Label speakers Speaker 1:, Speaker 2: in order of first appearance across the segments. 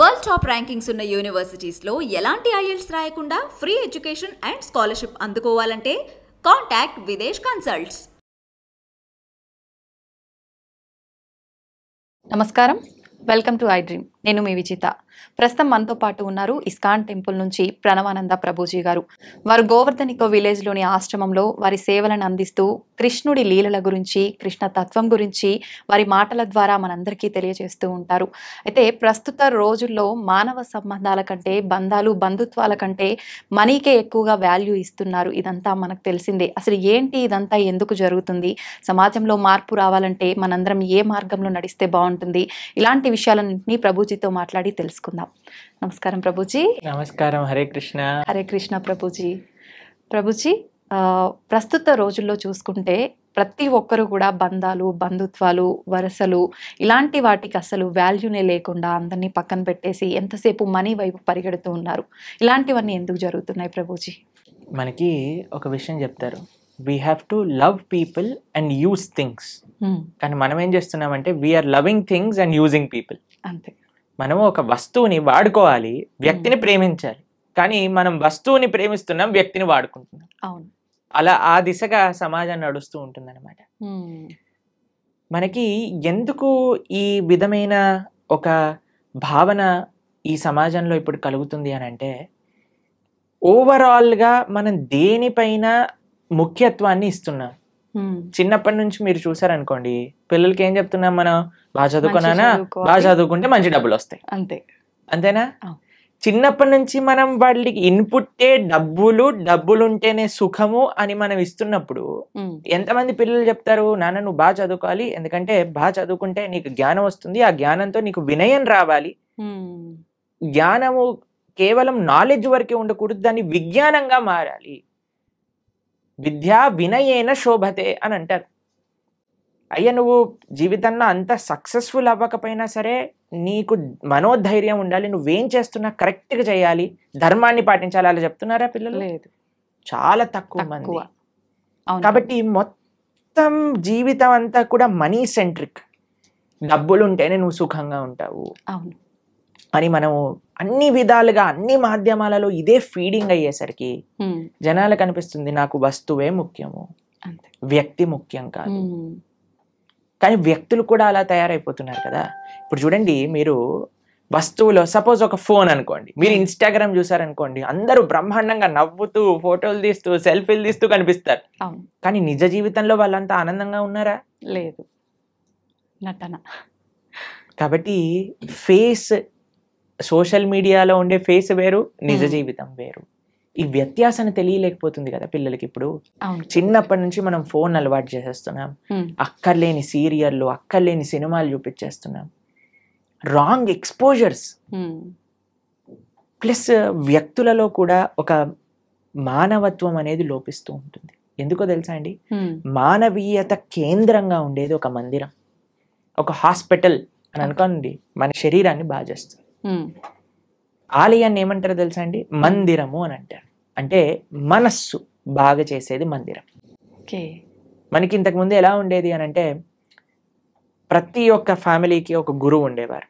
Speaker 1: World top rankings ఉన్న యూనివర్సిటీస్లో ఎలాంటి IELTS రాయకుండా ఫ్రీ ఎడ్యుకేషన్ అండ్ స్కాలర్షిప్ అందుకోవాలంటే కాంటాక్ట్ విదేశ్ కన్సల్ట్స్.
Speaker 2: నమస్కారం, వెల్కమ్ టు ఐ డ్రీమ్. నేను మీ విజిత. ప్రస్తుతం మనతో పాటు ఉన్నారు ఇస్కాన్ టెంపుల్ నుంచి ప్రణవానంద ప్రభుజీ గారు. వారు గోవర్ధనికో విలేజ్లోని ఆశ్రమంలో వారి సేవలను అందిస్తూ కృష్ణుడి లీలల గురించి, కృష్ణ తత్వం గురించి వారి మాటల ద్వారా మనందరికీ తెలియజేస్తూ ఉంటారు. అయితే ప్రస్తుత రోజుల్లో మానవ సంబంధాల కంటే, బంధుత్వాల కంటే మనీకే ఎక్కువగా వాల్యూ ఇస్తున్నారు. ఇదంతా మనకు తెలిసిందే. అసలు ఏంటి ఇదంతా, ఎందుకు జరుగుతుంది, సమాజంలో మార్పు రావాలంటే మనందరం ఏ మార్గంలో నడిస్తే బాగుంటుంది, ఇలాంటి విషయాలన్నింటినీ ప్రభుజీతో మాట్లాడి తెలుసుకుందాం. నమస్కారం ప్రభుజీ.
Speaker 3: నమస్కారం. హరే కృష్ణ.
Speaker 2: హరే కృష్ణ ప్రభుజీ. ప్రభుజీ, ప్రస్తుత రోజుల్లో చూసుకుంటే ప్రతి ఒక్కరు కూడా బంధుత్వాలు, వరసలు ఇలాంటి వాటికి అసలు వాల్యూనే లేకుండా అందరినీ పక్కన పెట్టేసి ఎంతసేపు మనీ వైపు పరిగెడుతూ ఉన్నారు. ఇలాంటివన్నీ ఎందుకు జరుగుతున్నాయి ప్రభుజీ?
Speaker 3: మనకి ఒక విషయం చెప్తారు, we have to love people and use things. కానీ మనం ఏం చేస్తున్నామంటే we are loving things and using people.
Speaker 2: అంతే.
Speaker 3: మనం ఒక వస్తువుని వాడుకోవాలి, వ్యక్తిని ప్రేమించాలి. కానీ మనం వస్తువుని ప్రేమిస్తున్నాం, వ్యక్తిని వాడుకుంటున్నాం.
Speaker 2: అవును.
Speaker 3: అలా ఆ దిశగా సమాజం నడుస్తూ ఉంటుందన్నమాట. మనకి ఎందుకు ఈ విధమైన ఒక భావన ఈ సమాజంలో ఇప్పుడు కలుగుతుంది అని అంటే, ఓవరాల్గా మనం దేనిపైన ముఖ్యత్వాన్ని ఇస్తున్నాం. చిన్నప్పటి నుంచి మీరు చూసారనుకోండి, పిల్లలకి ఏం చెప్తున్నాం మనం, బాగా చదువుకున్నానా, బాగా చదువుకుంటే మంచి డబ్బులు వస్తాయి. అంతేనా? చిన్నప్పటి నుంచి మనం వాళ్ళకి ఇన్పుట్టే డబ్బులుంటేనే సుఖము అని మనం ఇస్తున్నప్పుడు ఎంతమంది పిల్లలు చెప్తారు, నాన్న నువ్వు బాగా చదువుకోవాలి, ఎందుకంటే బాగా చదువుకుంటే నీకు జ్ఞానం వస్తుంది, ఆ జ్ఞానంతో నీకు వినయం రావాలి. జ్ఞానము కేవలం నాలెడ్జ్ వరకే ఉండకూడదు, దాన్ని విజ్ఞానంగా మారాలి. విద్యా వినయేన శోభతే అని అంటారు. అయ్యా నువ్వు జీవితంలో అంత సక్సెస్ఫుల్ అవ్వకపోయినా సరే నీకు మనోధైర్యం ఉండాలి, నువ్వేం చేస్తున్నా కరెక్ట్గా చేయాలి, ధర్మాన్ని పాటించాలి. అలా చెప్తున్నారా పిల్లలు? లేదు, చాలా తక్కువ మంది. కాబట్టి మొత్తం జీవితం అంతా కూడా మనీ సెంట్రిక్. డబ్బులు ఉంటేనే నువ్వు సుఖంగా ఉంటావు అని మనము అన్ని విధాలుగా అన్ని మాధ్యమాలలో ఇదే ఫీడింగ్ అయ్యేసరికి జనాలకు అనిపిస్తుంది నాకు వస్తువే ముఖ్యము, వ్యక్తి ముఖ్యం కాదు. కానీ వ్యక్తులు కూడా అలా తయారైపోతున్నారు కదా. ఇప్పుడు చూడండి, మీరు వస్తువులో సపోజ్ ఒక ఫోన్ అనుకోండి, మీరు ఇన్స్టాగ్రామ్ చూసారనుకోండి, అందరూ బ్రహ్మాండంగా నవ్వుతూ ఫోటోలు తీస్తూ సెల్ఫీలు తీస్తూ కనిపిస్తారు. కానీ నిజ జీవితంలో వాళ్ళంతా ఆనందంగా ఉన్నారా?
Speaker 2: లేదు, నటన.
Speaker 3: కాబట్టి ఫేస్, సోషల్ మీడియాలో ఉండే ఫేస్ వేరు, నిజ జీవితం వేరు. ఈ వ్యత్యాసాన్ని తెలియలేకపోతుంది కదా పిల్లలకి. ఇప్పుడు చిన్నప్పటి నుంచి మనం ఫోన్ అలవాటు చేసేస్తున్నాం, అక్కర్లేని సీరియళ్ళు, అక్కర్లేని సినిమాలు చూపించేస్తున్నాం, రాంగ్ ఎక్స్పోజర్స్. ప్లస్ వ్యక్తులలో కూడా ఒక మానవత్వం అనేది లోపిస్తూ ఉంటుంది. ఎందుకో తెలుసా అండి, మానవీయత కేంద్రంగా ఉండేది ఒక మందిరం, ఒక హాస్పిటల్ అని అనుకోండి, మన శరీరాన్ని బాగా చేస్తుంది. ఆలయాన్ని ఏమంటారో తెలుసా అండి, మందిరము అని అంటారు. అంటే మనస్సు బాగా చేసేది మందిరం. మనకి ఇంతకు ముందు ఎలా ఉండేది అని అంటే, ప్రతి ఒక్క ఫ్యామిలీకి ఒక గురువు ఉండేవారు.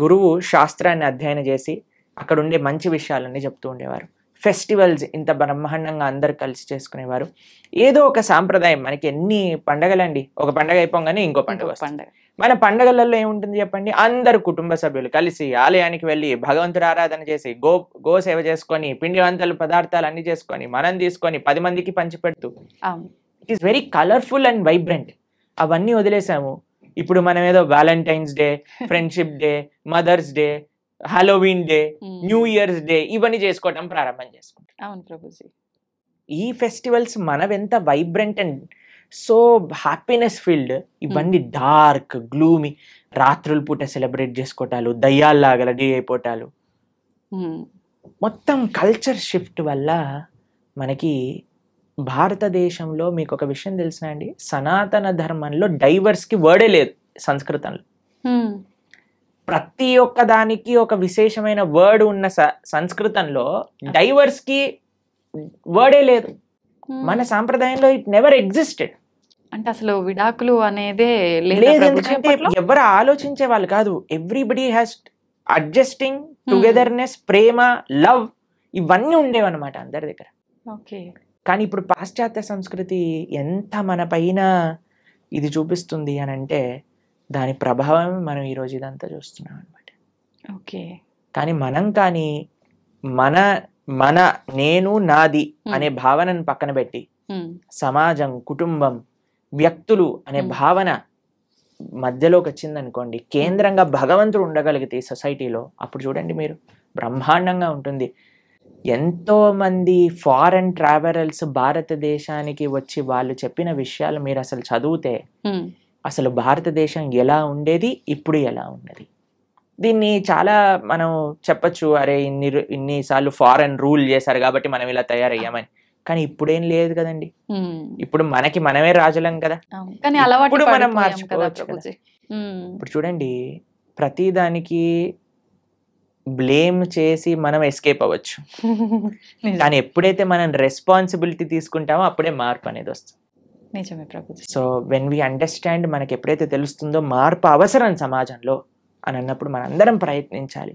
Speaker 3: గురువు శాస్త్రాన్ని అధ్యయనం చేసి అక్కడ ఉండే మంచి విషయాలన్నీ చెప్తూ ఉండేవారు. ఫెస్టివల్స్ ఇంత బ్రహ్మాండంగా అందరు కలిసి చేసుకునేవారు. ఏదో ఒక సాంప్రదాయం. మనకి ఎన్ని పండగలండి, ఒక పండగ అయిపోగానే ఇంకో పండుగ వస్తుంది. మన పండగలలో ఏముంటుంది చెప్పండి, అందరు కుటుంబ సభ్యులు కలిసి ఆలయానికి వెళ్ళి భగవంతుడు ఆరాధన చేసి గో సేవ చేసుకొని, పిండి వంటలు పదార్థాలు అన్ని చేసుకొని మనం తీసుకొని 10 మందికి పంచిపెడుతూ, it is very colourful and vibrant. అవన్నీ వదిలేసాము. ఇప్పుడు మనం ఏదో Valentine's Day, Friendship Day, Mother's Day, Halloween Day, New Year's Day ఇవన్నీ చేసుకోవటం ప్రారంభం చేసుకుంటాం.
Speaker 2: అవును ప్రభుజీ.
Speaker 3: ఈ ఫెస్టివల్స్ మనవెంత vibrant and so happiness filled, ఇవన్నీ డార్క్ గ్లూమీ, రాత్రుల పూట సెలబ్రేట్ చేసుకోవటాలు, దయ్యాల్లాగా రెడీ అయిపోవటాలు. మొత్తం కల్చర్ షిఫ్ట్ వల్ల మనకి భారతదేశంలో మీకు ఒక విషయం తెలిసిన అండి, సనాతన ధర్మంలో డైవర్స్కి వర్డే లేదు సంస్కృతంలో. ప్రతి ఒక్క దానికి ఒక విశేషమైన వర్డ్ ఉన్న సంస్కృతంలో డైవర్స్కి వర్డే లేదు. మన సాంప్రదాయంలో ఇట్ నెవర్ ఎగ్జిస్టెడ్.
Speaker 2: అంటే అసలు విడాకులు అనేదే లేదా
Speaker 3: లేదు,
Speaker 2: ప్రభుజీ
Speaker 3: ఎందుకంటే
Speaker 2: అప్పట్లో?
Speaker 3: ఎవరు ఆలోచించే వాళ్ళు కాదు. Everybody has adjusting, togetherness, Prema, love ఇవన్నీ ఉండేవన్నమాట అందరి దగ్గర.
Speaker 2: ఓకే.
Speaker 3: కానీ ఇప్పుడు పాశ్చాత్య సంస్కృతి ఎంత మన పైన ఇది చూపిస్తుంది అని అంటే దాని ప్రభావం మనం ఈరోజు ఇదంతా చూస్తున్నాం అనమాట.
Speaker 2: ఓకే.
Speaker 3: కానీ మనం కానీ మన మన నేను నాది అనే భావనను పక్కన పెట్టి సమాజం, కుటుంబం, వ్యక్తులు అనే భావన మధ్యలోకి వచ్చిందనుకోండి, కేంద్రంగా భగవంతుడు ఉండగలిగితే ఈ సొసైటీలో, అప్పుడు చూడండి మీరు బ్రహ్మాండంగా ఉంటుంది. ఎంతో మంది ఫారెన్ ట్రావెలర్స్ భారతదేశానికి వచ్చి వాళ్ళు చెప్పిన విషయాలు మీరు అసలు చదివితే అసలు భారతదేశం ఎలా ఉండేది, ఇప్పుడు ఎలా ఉన్నది. దీన్ని చాలా మనం చెప్పచ్చు, అరే ఇన్నిసార్లు ఫారెన్ రూల్ చేశారు కాబట్టి మనం ఇలా తయారయ్యామని. కానీ ఇప్పుడేం లేదు కదండి. ఇప్పుడు మనమే రాజులం కదా.
Speaker 2: కానీ
Speaker 3: ఇప్పుడు మనం మార్చుకోవచ్చు కదా. ఇప్పుడు చూడండి, ప్రతి దానికి బ్లేమ్ చేసి మనం ఎస్కేప్ అవ్వచ్చు, కానీ ఎప్పుడైతే మనం రెస్పాన్సిబిలిటీ తీసుకుంటామో అప్పుడే మార్పు అనేది వస్తుంది.
Speaker 2: నిజమే Prabhuji.
Speaker 3: So when we understand, మనకి ఎప్పుడైతే తెలుస్తుందో మార్పు అవసరం సమాజంలో అని అన్నప్పుడు మనందరం ప్రయత్నించాలి.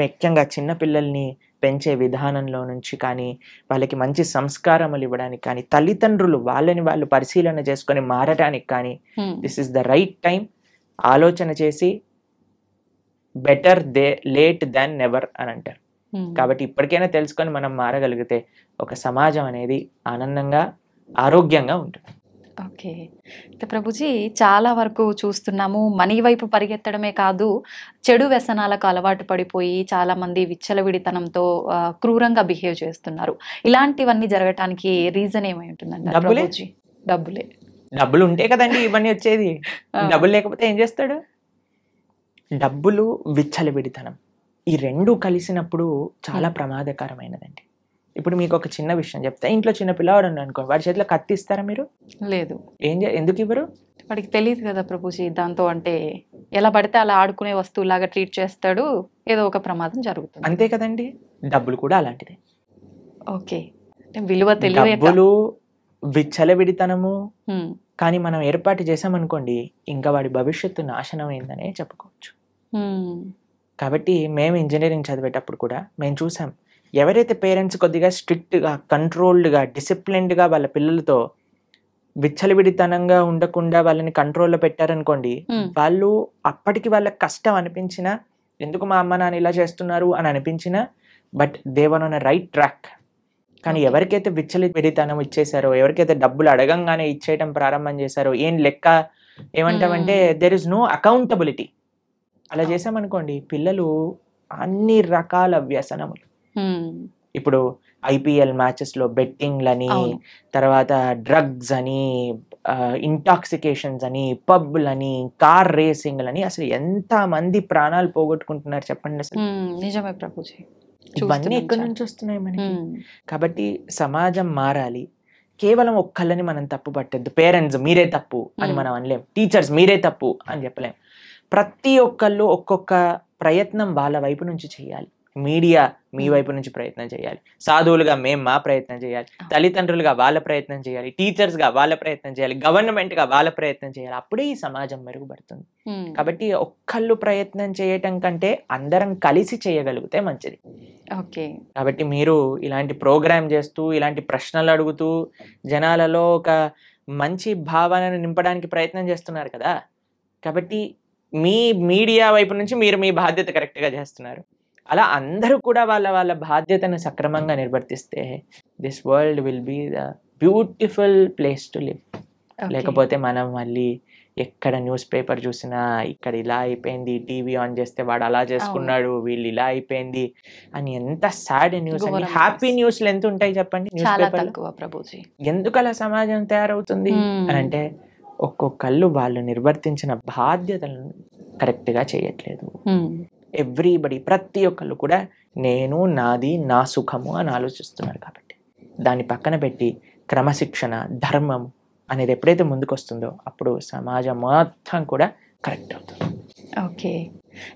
Speaker 3: ముఖ్యంగా చిన్న పిల్లల్ని పెంచే విధానంలో నుంచి కానీ, వాళ్ళకి మంచి సంస్కారములు ఇవ్వడానికి కానీ, తల్లిదండ్రులు వాళ్ళని వాళ్ళు పరిశీలన చేసుకొని మారడానికి కానీ, this is the right time. ఆలోచన చేసి బెటర్ లేట్ దాన్ నెవర్ అని అంటారు. కాబట్టి ఇప్పటికైనా తెలుసుకొని మనం మారగలిగితే ఒక సమాజం అనేది ఆనందంగా, ఆరోగ్యంగా ఉంటుంది.
Speaker 2: ఓకే. అయితే ప్రభుజీ చాలా వరకు చూస్తున్నాము, మనీ వైపు పరిగెత్తడమే కాదు, చెడు వ్యసనాలకు అలవాటు పడిపోయి చాలా మంది విచ్చలవిడితనంతో క్రూరంగా బిహేవ్ చేస్తున్నారు. ఇలాంటివన్నీ జరగటానికి రీజన్ ఏమై ఉంటుందండి? ప్రభుజీ
Speaker 3: డబ్బులు ఉంటే కదండి ఇవన్నీ వచ్చేది. డబ్బులు లేకపోతే ఏం చేస్తాడు? డబ్బులు, విచ్చలవిడితనం, ఈ రెండు కలిసినప్పుడు చాలా ప్రమాదకరమైనదండి. ఇప్పుడు మీకు ఒక చిన్న విషయం చెప్తా. ఇంట్లో చిన్న పిల్లవాడు అనుకోండి, వాడి చేతిలో కత్తి ఇస్తారా మీరు?
Speaker 2: లేదు.
Speaker 3: ఎందుకు ఇవ్వరు?
Speaker 2: వాడికి తెలియదు కదా ప్రభుజీ, దాంతో అంటే ఎలా పడితే అలా ఆడుకునే వస్తువులాగా ట్రీట్ చేస్తాడు, ఏదో ఒక ప్రమాదం జరుగుతుంది.
Speaker 3: అంతే కదండి. డబ్బులు కూడా అలాంటిదే.
Speaker 2: ఓకే. విలువ తెలియదు,
Speaker 3: డబ్బులు, విచ్చలవిడితనము కానీ మనం ఏర్పాటు చేసామనుకోండి, ఇంకా వాడి భవిష్యత్తు నాశనం అయిందనే చెప్పుకోవచ్చు. కాబట్టి మేము ఇంజనీరింగ్ చదివేటప్పుడు కూడా మేము చూసాం, ఎవరైతే పేరెంట్స్ కొద్దిగా స్ట్రిక్ట్గా, కంట్రోల్డ్గా, డిసిప్లిన్డ్గా వాళ్ళ పిల్లలతో విచ్చలవిడితనంగా ఉండకుండా వాళ్ళని కంట్రోల్లో పెట్టారనుకోండి, వాళ్ళు అప్పటికి వాళ్ళకి కష్టం అనిపించినా, ఎందుకు మా అమ్మ నాన్న ఇలా చేస్తున్నారు అని అనిపించినా, but they were on a right track. కానీ ఎవరికైతే విచ్చలవిడితనం ఇచ్చేసారో, ఎవరికైతే డబ్బులు అడగంగానే ఇచ్చేయటం ప్రారంభం చేశారో, ఏం లెక్క ఏమంటామంటే దెర్ ఇస్ నో అకౌంటబిలిటీ. అలా చేసామనుకోండి, పిల్లలు అన్ని రకాల వ్యసనములు, ఇప్పుడు IPL మ్యాచెస్ లో బెట్టింగ్లని, తర్వాత డ్రగ్స్ అని, ఇంటాక్సికేషన్స్ అని, పబ్లని, కార్ రేసింగ్లని, అసలు ఎంత మంది ప్రాణాలు పోగొట్టుకుంటున్నారు చెప్పండి అసలు.
Speaker 2: నిజమే ప్రభుజీ.
Speaker 3: ఇవన్నీ ఎక్కడి నుంచి వస్తున్నాయి మనకి? కాబట్టి సమాజం మారాలి. కేవలం ఒక్కళ్ళని మనం తప్పు పట్టద్దు. పేరెంట్స్ మీరే తప్పు అని మనం అనలేం, టీచర్స్ మీరే తప్పు అని చెప్పలేం. ప్రతి ఒక్కళ్ళు ఒక్కొక్క ప్రయత్నం వాళ్ళ వైపు నుంచి చేయాలి. మీడియా మీ వైపు నుంచి ప్రయత్నం చేయాలి, సాధువులుగా మేము మా ప్రయత్నం చేయాలి, తల్లిదండ్రులుగా వాళ్ళ ప్రయత్నం చేయాలి, టీచర్స్గా వాళ్ళ ప్రయత్నం చేయాలి, గవర్నమెంట్గా వాళ్ళ ప్రయత్నం చేయాలి. అప్పుడే ఈ సమాజం మెరుగుపడుతుంది. కాబట్టి ఒక్కళ్ళు ప్రయత్నం చేయటం కంటే అందరం కలిసి చేయగలిగితే మంచిది.
Speaker 2: ఓకే. కాబట్టి
Speaker 3: మీరు ఇలాంటి ప్రోగ్రామ్ చేస్తూ, ఇలాంటి ప్రశ్నలు అడుగుతూ జనాలలో ఒక మంచి భావనను నింపడానికి ప్రయత్నం చేస్తున్నారు కదా. కాబట్టి మీ మీడియా వైపు నుంచి మీరు మీ బాధ్యత కరెక్ట్గా చేస్తున్నారు. అలా అందరూ కూడా వాళ్ళ బాధ్యతను సక్రమంగా నిర్వర్తిస్తే this world will be the beautiful place to live. లేకపోతే మనం మళ్ళీ ఎక్కడ న్యూస్ పేపర్ చూసినా ఇక్కడ ఇలా అయిపోయింది, టీవీ ఆన్ చేస్తే వాడు అలా చేసుకున్నాడు, వీళ్ళు ఇలా అయిపోయింది అని ఎంత సాడ్ న్యూస్ అండి. హ్యాపీ న్యూస్లు ఎంత ఉంటాయి చెప్పండి న్యూస్ పేపర్. ఎందుకు అలా సమాజం తయారవుతుంది అని అంటే ఒక్కొక్కళ్ళు వాళ్ళు నిర్వర్తించిన బాధ్యతలను కరెక్ట్గా చేయట్లేదు. ఎవ్రీబడి, ప్రతి ఒక్కళ్ళు కూడా నేను, నాది, నా సుఖము అని ఆలోచిస్తున్నారు. కాబట్టి దాన్ని పక్కన పెట్టి క్రమశిక్షణ, ధర్మం అనేది ఎప్పుడైతే ముందుకు వస్తుందో అప్పుడు సమాజం మొత్తం కూడా కరెక్ట్ అవుతుంది.
Speaker 2: ఓకే.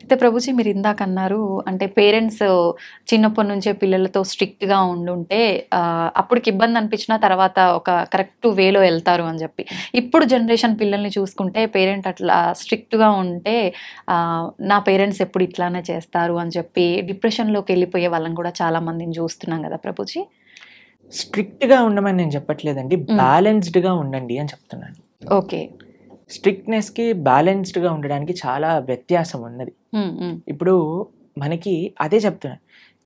Speaker 2: అయితే ప్రభుజీ మీరు ఇందాక అన్నారు అంటే పేరెంట్స్ చిన్నప్పటి నుంచే పిల్లలతో స్ట్రిక్ట్గా ఉండుంటే అప్పటికి ఇబ్బంది అనిపించినా తర్వాత ఒక కరెక్ట్ వేలో వెళ్తారు అని చెప్పి, ఇప్పుడు జనరేషన్ పిల్లల్ని చూసుకుంటే పేరెంట్ అట్లా స్ట్రిక్ట్గా ఉంటే నా పేరెంట్స్ ఎప్పుడు ఇట్లానే చేస్తారు అని చెప్పి డిప్రెషన్లోకి వెళ్ళిపోయే వాళ్ళని కూడా చాలా మందిని చూస్తున్నాం కదా ప్రభుజీ.
Speaker 3: స్ట్రిక్ట్గా ఉండమని నేను చెప్పట్లేదండి, బ్యాలెన్స్డ్గా ఉండండి అని చెప్తున్నాను.
Speaker 2: ఓకే.
Speaker 3: స్ట్రిక్ట్నెస్కి బ్యాలెన్స్డ్గా ఉండడానికి చాలా వ్యత్యాసం ఉన్నది. ఇప్పుడు మనకి అదే చెప్తున్నాను,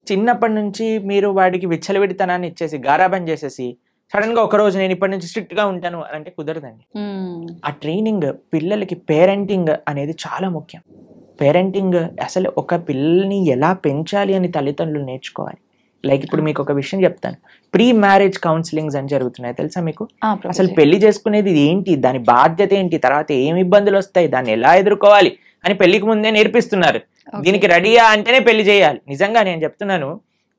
Speaker 3: చిన్నప్పటి నుంచి మీరు వాడికి విచ్చలవిడితనాన్ని ఇచ్చేసి గారాబం చేసేసి సడన్గా ఒకరోజు నేను ఇప్పటి నుంచి స్ట్రిక్ట్గా ఉంటాను అంటే కుదరదండి. ఆ ట్రైనింగ్ పిల్లలకి, పేరెంటింగ్ అనేది చాలా ముఖ్యం. పేరెంటింగ్ అసలు ఒక పిల్లల్ని ఎలా పెంచాలి అని తల్లిదండ్రులు నేర్చుకోవాలి. లైక్ ఇప్పుడు మీకు ఒక విషయం చెప్తాను, ప్రీ మ్యారేజ్ కౌన్సిలింగ్స్ అని జరుగుతున్నాయి తెలుసా మీకు? అసలు పెళ్లి చేసుకునేది ఏంటి, దాని బాధ్యత ఏంటి, తర్వాత ఏమి ఇబ్బందులు వస్తాయి, దాన్ని ఎలా ఎదుర్కోవాలి అని పెళ్లికి ముందే నేర్పిస్తున్నారు. దీనికి రెడీయా అంటేనే పెళ్లి చేయాలి. నిజంగా నేను చెప్తున్నాను,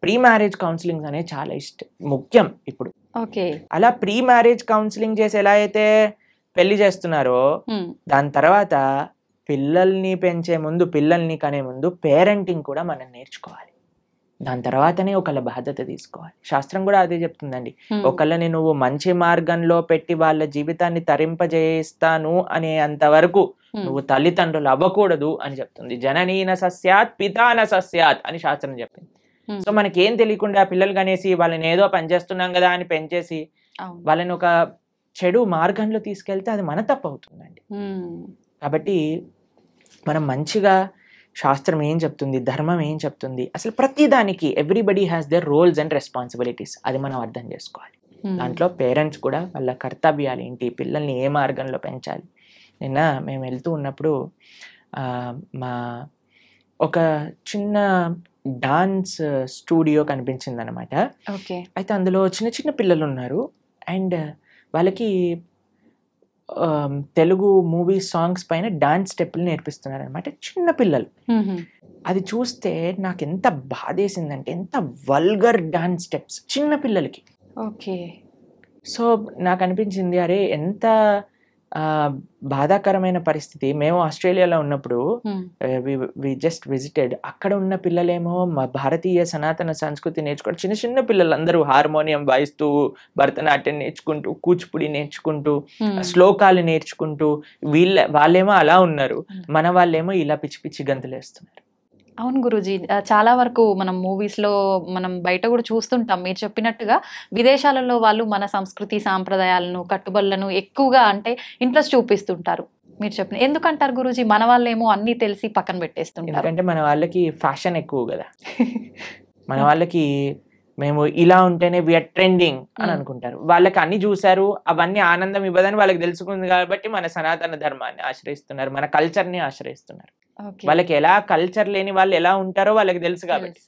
Speaker 3: ప్రీ మ్యారేజ్ కౌన్సిలింగ్స్ అనేది చాలా ముఖ్యం ఇప్పుడు. అలా ప్రీ మ్యారేజ్ కౌన్సిలింగ్ చేసి ఎలా అయితే పెళ్లి చేస్తున్నారో దాని తర్వాత పిల్లల్ని పెంచే ముందు, పిల్లల్ని కనే ముందు పేరెంటింగ్ కూడా మనం నేర్చుకోవాలి. దాని తర్వాతనే ఒకళ్ళ బాధ్యత తీసుకోవాలి. శాస్త్రం కూడా అదే చెప్తుందండి, ఒకళ్ళని నువ్వు మంచి మార్గంలో పెట్టి వాళ్ళ జీవితాన్ని తరింపజేస్తాను అనే అంతవరకు నువ్వు తల్లిదండ్రులు అవ్వకూడదు అని చెప్తుంది. జననీన సస్యాత్ పితాన సస్యాత్ అని శాస్త్రం చెప్పింది. సో మనకేం తెలియకుండా పిల్లలు కనేసి వాళ్ళని ఏదో పనిచేస్తున్నాం కదా అని పెంచేసి వాళ్ళని ఒక చెడు మార్గంలో తీసుకెళ్తే అది మన తప్పు అవుతుందండి. కాబట్టి మనం మంచిగా శాస్త్రం ఏం చెప్తుంది, ధర్మం ఏం చెప్తుంది, అసలు ప్రతి దానికి everybody has their roles and responsibilities, అది మనం అర్థం చేసుకోవాలి. దాంట్లో పేరెంట్స్ కూడా వాళ్ళ కర్తవ్యాలు ఏంటి, పిల్లల్ని ఏ మార్గంలో పెంచాలి. నిన్న మేము వెళ్తూ ఉన్నప్పుడు మా ఒక చిన్న డాన్స్ స్టూడియో కనిపించింది అనమాట. అయితే అందులో చిన్న చిన్న పిల్లలు ఉన్నారు అండ్ వాళ్ళకి తెలుగు మూవీ సాంగ్స్ పైన డాన్స్ స్టెప్పులు నేర్పిస్తున్నారు అనమాట, చిన్న పిల్లలు. అది చూస్తే నాకు ఎంత బాధేసిందంటే, ఎంత వల్గర్ డాన్స్ స్టెప్స్ చిన్న పిల్లలకి. సో నాకు అనిపించింది, అరే ఎంత బాధాకరమైన పరిస్థితి. మేము ఆస్ట్రేలియాలో ఉన్నప్పుడు వి జస్ట్ విజిటెడ్, అక్కడ ఉన్న పిల్లలేమో మా భారతీయ సనాతన సంస్కృతి నేర్చుకుంటూ, చిన్న చిన్న పిల్లలు అందరూ హార్మోనియం వాయిస్తూ, భరతనాట్యం నేర్చుకుంటూ, కూచిపూడి నేర్చుకుంటూ, శ్లోకాలు నేర్చుకుంటూ, వాళ్ళేమో అలా ఉన్నారు, మన వాళ్ళేమో ఇలా పిచ్చి పిచ్చి గంతులు వేస్తున్నారు.
Speaker 2: అవును గురూజీ, చాలా వరకు మనం మూవీస్లో మనం బయట కూడా చూస్తుంటాం. మీరు చెప్పినట్టుగా విదేశాలలో వాళ్ళు మన సంస్కృతి సాంప్రదాయాలను, కట్టుబడులను ఎక్కువగా అంటే ఇంట్రెస్ట్ చూపిస్తుంటారు. మీరు చెప్పిన ఎందుకంటారు గురూజీ, మన వాళ్ళేమో అన్నీ తెలిసి పక్కన పెట్టేస్తుంటారు?
Speaker 3: ఎందుకంటే మన వాళ్ళకి ఫ్యాషన్ ఎక్కువ కదా. మన వాళ్ళకి మేము ఇలా ఉంటేనే వీఆర్ ట్రెండింగ్ అని అనుకుంటారు. వాళ్ళకి అన్ని చూసారు, అవన్నీ ఆనందం ఇవ్వదని వాళ్ళకి తెలుసుకుంది కాబట్టి మన సనాతన ధర్మాన్ని ఆశ్రయిస్తున్నారు, మన కల్చర్ని ఆశ్రయిస్తున్నారు. వాళ్ళకి ఎలా కల్చర్ లేని వాళ్ళు ఎలా ఉంటారో వాళ్ళకి తెలుసు కాబట్టి.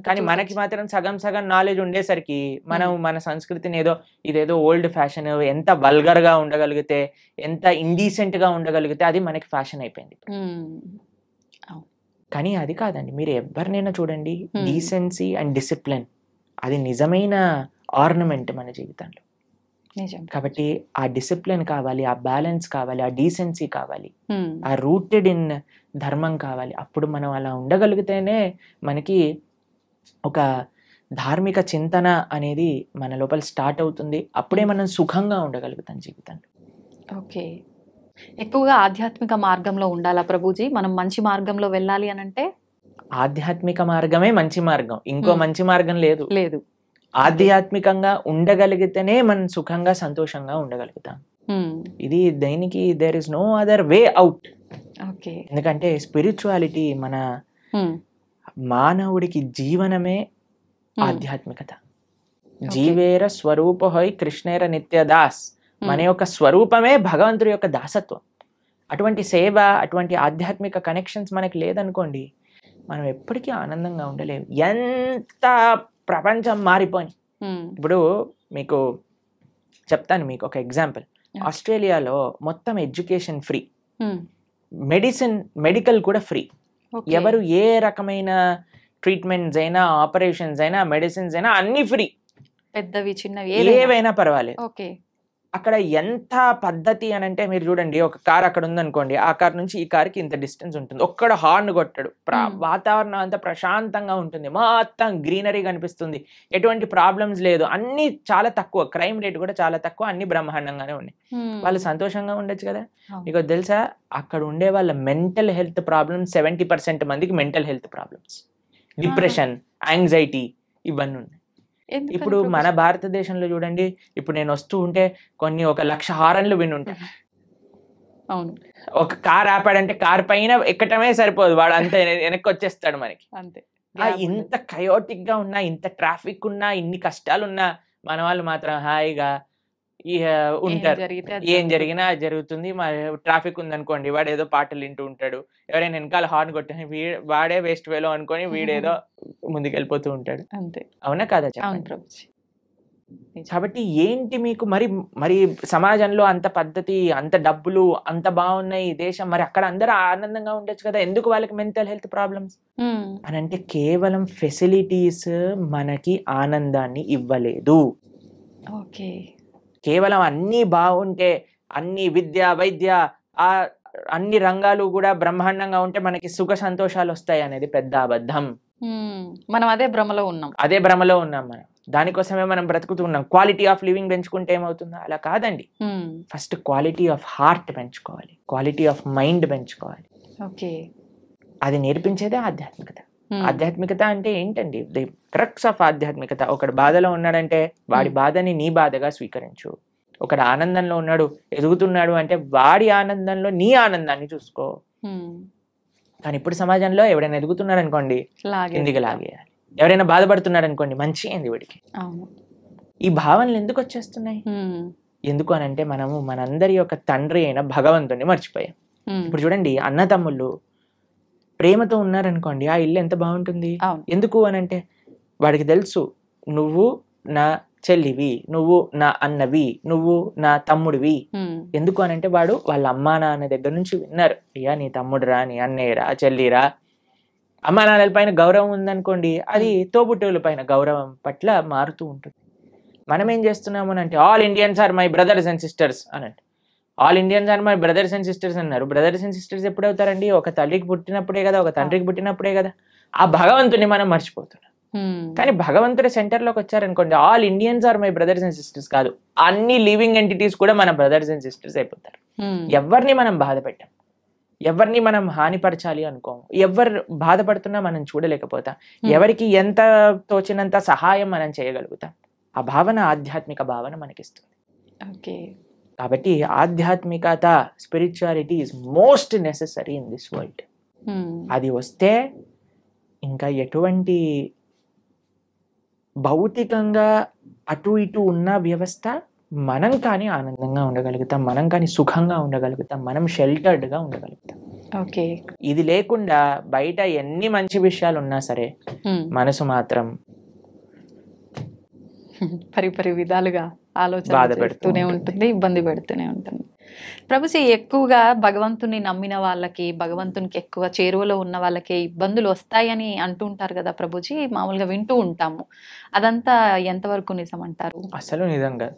Speaker 3: కానీ మనకి మాత్రం సగం సగం నాలెడ్జ్ ఉండేసరికి మనం మన సంస్కృతిని ఇదేదో ఓల్డ్ ఫ్యాషన్, ఎంత వల్గర్ గా ఉండగలిగితే, ఎంత ఇండీసెంట్ గా ఉండగలిగితే అది మనకి ఫ్యాషన్ అయిపోయింది. కానీ అది కాదండి, మీరు ఎవరినైనా చూడండి, డీసెన్సీ అండ్ డిసిప్లిన్ అది నిజమైన ఆర్నమెంట్ మన జీవితంలో. కాబట్టి ఆ డిసిప్లిన్ కావాలి, ఆ బ్యాలెన్స్ కావాలి, ఆ డీసెన్సీ కావాలి, ఆ రూటెడ్ ఇన్ ధర్మం కావాలి. అప్పుడు మనం అలా ఉండగలిగితేనే మనకి ఒక ధార్మిక చింతన అనేది మన లోపల స్టార్ట్ అవుతుంది. అప్పుడే మనం సుఖంగా ఉండగలుగుతాం జీవితంలో.
Speaker 2: ఓకే, ఎక్కువగా ఆధ్యాత్మిక మార్గంలో ఉండాలా ప్రభుజీ? మనం మంచి మార్గంలో వెళ్ళాలి అని అంటే
Speaker 3: ఆధ్యాత్మిక మార్గమే మంచి మార్గం, ఇంకో మంచి మార్గం లేదు. ఆధ్యాత్మికంగా ఉండగలిగితేనే మనం సుఖంగా సంతోషంగా ఉండగలుగుతాం. ఇది దేనికి there is no other way out. ఎందుకంటే స్పిరిచువాలిటీ మన మానవుడికి జీవనమే ఆధ్యాత్మికత. జీవేర స్వరూపహై కృష్ణేర నిత్యదాస్, మన యొక్క స్వరూపమే భగవంతుడి యొక్క దాసత్వం. అటువంటి సేవ, అటువంటి ఆధ్యాత్మిక కనెక్షన్స్ మనకి లేదనుకోండి, మనం ఎప్పటికీ ఆనందంగా ఉండలేము. ఎంత ప్రపంచం మారిపోయి, ఇప్పుడు మీకు చెప్తాను, మీకు ఒక ఎగ్జాంపుల్. ఆస్ట్రేలియాలో మొత్తం ఎడ్యుకేషన్ ఫ్రీ, మెడికల్ కూడా ఫ్రీ. ఎవరు ఏ రకమైన ట్రీట్మెంట్స్ అయినా, ఆపరేషన్స్ అయినా, మెడిసిన్స్ అయినా అన్ని ఫ్రీ,
Speaker 2: పెద్దవి చిన్నవి
Speaker 3: ఏవైనా పర్వాలేదు. అక్కడ ఎంత పద్ధతి అని అంటే మీరు చూడండి, ఒక కార్ అక్కడ ఉందనుకోండి, ఆ కార్ నుంచి ఈ కార్కి ఇంత డిస్టెన్స్ ఉంటుంది, ఒక్కడ హార్న్ కొట్టాడు, వాతావరణం అంతా ప్రశాంతంగా ఉంటుంది, మొత్తం గ్రీనరీ కనిపిస్తుంది, ఎటువంటి ప్రాబ్లమ్స్ లేదు, అన్ని చాలా తక్కువ, క్రైమ్ రేట్ కూడా చాలా తక్కువ, అన్ని బ్రహ్మాండంగానే ఉన్నాయి. వాళ్ళు సంతోషంగా ఉండొచ్చు కదా. మీకు తెలుసా, అక్కడ ఉండే వాళ్ళ మెంటల్ హెల్త్ ప్రాబ్లమ్స్ 70% మందికి mental health problems, depression, anxiety ఇవన్నీ ఉన్నాయి. ఇప్పుడు మన భారతదేశంలో చూడండి, ఇప్పుడు నేను వస్తూ ఉంటే కొన్ని 1,00,000 హారన్లు విని ఉంటాను.
Speaker 2: అవును,
Speaker 3: ఒక కార్ ఆపాడంటే కార్ పైన ఎక్కటమే సరిపోదు, వాడు అంత వెనక్కి వచ్చేస్తాడు మనకి.
Speaker 2: అంతే.
Speaker 3: ఇంత కయోటిక్ గా ఉన్నా, ఇంత ట్రాఫిక్ ఉన్నా, ఇన్ని కష్టాలు ఉన్నా, మన వాళ్ళు మాత్రం హాయిగా ఉంటారు. ఏం జరిగినా జరుగుతుంది. ట్రాఫిక్ ఉందనుకోండి, వాడు ఏదో పాటలు వింటూ ఉంటాడు, ఎవరైనా వెనకాల హార్న్ కొట్టే వాడే వేస్ట్ వేలో అనుకొని వీడేదో ముందుకెళ్ళిపోతూ ఉంటాడు.
Speaker 2: అంతే,
Speaker 3: అవునా కాదా? కాబట్టి ఏంటి మీకు మరి మరి సమాజంలో అంత పద్ధతి, అంత డబ్బులు, అంత బాగున్నాయి దేశం, మరి అక్కడ అందరూ ఆనందంగా ఉండొచ్చు కదా, ఎందుకు వాళ్ళకి మెంటల్ హెల్త్ ప్రాబ్లమ్స్ అని అంటే కేవలం ఫెసిలిటీస్ మనకి ఆనందాన్ని ఇవ్వలేదు.
Speaker 2: ఓకే,
Speaker 3: కేవలం అన్నీ బాగుంటే, అన్ని విద్య, వైద్య, అన్ని రంగాలు కూడా బ్రహ్మాండంగా ఉంటే మనకి సుఖ సంతోషాలు వస్తాయి అనేది పెద్ద అబద్ధం.
Speaker 2: మనం అదే భ్రమలో ఉన్నాం. మనం దానికోసమే మనం బ్రతుకుతున్నాం. క్వాలిటీ ఆఫ్ లివింగ్ పెంచుకుంటే ఏమవుతుందో అలా కాదండి. ఫస్ట్ క్వాలిటీ ఆఫ్ హార్ట్ పెంచుకోవాలి, క్వాలిటీ ఆఫ్ మైండ్ పెంచుకోవాలి. ఓకే,
Speaker 3: అది నేర్పించేదే ఆధ్యాత్మికత. ఆధ్యాత్మికత అంటే ఏంటండి? ది క్రక్స్ ఆఫ్ ఆధ్యాత్మికత. ఒకడు బాధలో ఉన్నాడంటే వాడి బాధని నీ బాధగా స్వీకరించు. ఒకడు ఆనందంలో ఉన్నాడు, ఎదుగుతున్నాడు అంటే వాడి ఆనందంలో నీ ఆనందాన్ని చూసుకో. కానీ ఇప్పుడు సమాజంలో ఎవడైనా ఎదుగుతున్నాడు అనుకోండి, కిందికి లాగేయాలి. ఎవరైనా బాధపడుతున్నాడు అనుకోండి, మంచి అయింది వీడికి. ఈ భావనలు ఎందుకు వచ్చేస్తున్నాయి? ఎందుకు అని అంటే మనము మనందరి యొక్క తండ్రి అయిన భగవంతుడిని మర్చిపోయాం. ఇప్పుడు చూడండి, అన్నతమ్ముళ్ళు ప్రేమతో ఉన్నారనుకోండి, ఆ ఇల్లు ఎంత బాగుంటుంది. ఎందుకు అని అంటే వాడికి తెలుసు, నువ్వు నా చెల్లివి, నువ్వు నా అన్నవి, నువ్వు నా తమ్ముడివి. ఎందుకు అని అంటే వాడు వాళ్ళ అమ్మా నాన్న దగ్గర నుంచి విన్నారు, అయ్యా నీ తమ్ముడురా, నీ అన్నయ్యరా, చెల్లిరా. అమ్మా నాన్నల పైన గౌరవం ఉందనుకోండి, అది తోబుట్టువుల పైన గౌరవం పట్ల మారుతూ ఉంటుంది. మనం ఏం చేస్తున్నాము అని అంటే all Indians are my brothers and sisters అని అంటే, all Indians are my brothers and sisters అన్నారు. బ్రదర్స్ అండ్ సిస్టర్స్ ఎప్పుడు అవుతారండి? ఒక తల్లికి పుట్టినప్పుడే కదా, ఒక తండ్రికి పుట్టినప్పుడే కదా. ఆ భగవంతుని మనం మర్చిపోతున్నాం. కానీ భగవంతుడి సెంటర్లోకి వచ్చారనుకోండి, all Indians are my brothers and sisters కాదు, అన్ని లివింగ్ ఎంటిటీస్ కూడా మన బ్రదర్స్ అండ్ సిస్టర్స్ అయిపోతారు. ఎవరిని మనం బాధ పెట్టాం, ఎవరిని మనం హానిపరచాలి అనుకోము, ఎవరు బాధపడుతున్నా మనం చూడలేకపోతాం, ఎవరికి ఎంత తోచినంత సహాయం మనం చేయగలుగుతాం. ఆ భావన ఆధ్యాత్మిక భావన మనకిస్తుంది.
Speaker 2: ఓకే,
Speaker 3: కాబట్టి ఆధ్యాత్మికత, spirituality is most necessary in this world. అది వస్తే ఇంకా ఎటువంటి భౌతికంగా అటు ఇటు ఉన్న వ్యవస్థ మనం కానీ ఆనందంగా ఉండగలుగుతాం, మనం కానీ సుఖంగా ఉండగలుగుతాం, మనం షెల్టర్డ్గా ఉండగలుగుతాం.
Speaker 2: ఓకే, ఇది
Speaker 3: లేకుండా బయట ఎన్ని మంచి విషయాలు ఉన్నా సరే మనసు మాత్రం
Speaker 2: పరిపరి విధాలుగా ఆలోచన పెడుతూనే ఉంటుంది, ఇబ్బంది పెడుతూనే ఉంటుంది. ప్రభుజీ, ఎక్కువగా భగవంతుని నమ్మిన వాళ్ళకి, భగవంతునికి ఎక్కువ చేరువలో ఉన్న వాళ్ళకి ఇబ్బందులు వస్తాయని అంటుంటారు కదా ప్రభుజీ, మామూలుగా వింటూ ఉంటాము. అదంతా ఎంతవరకు నిజం అంటారు?
Speaker 3: అసలు నిజంగా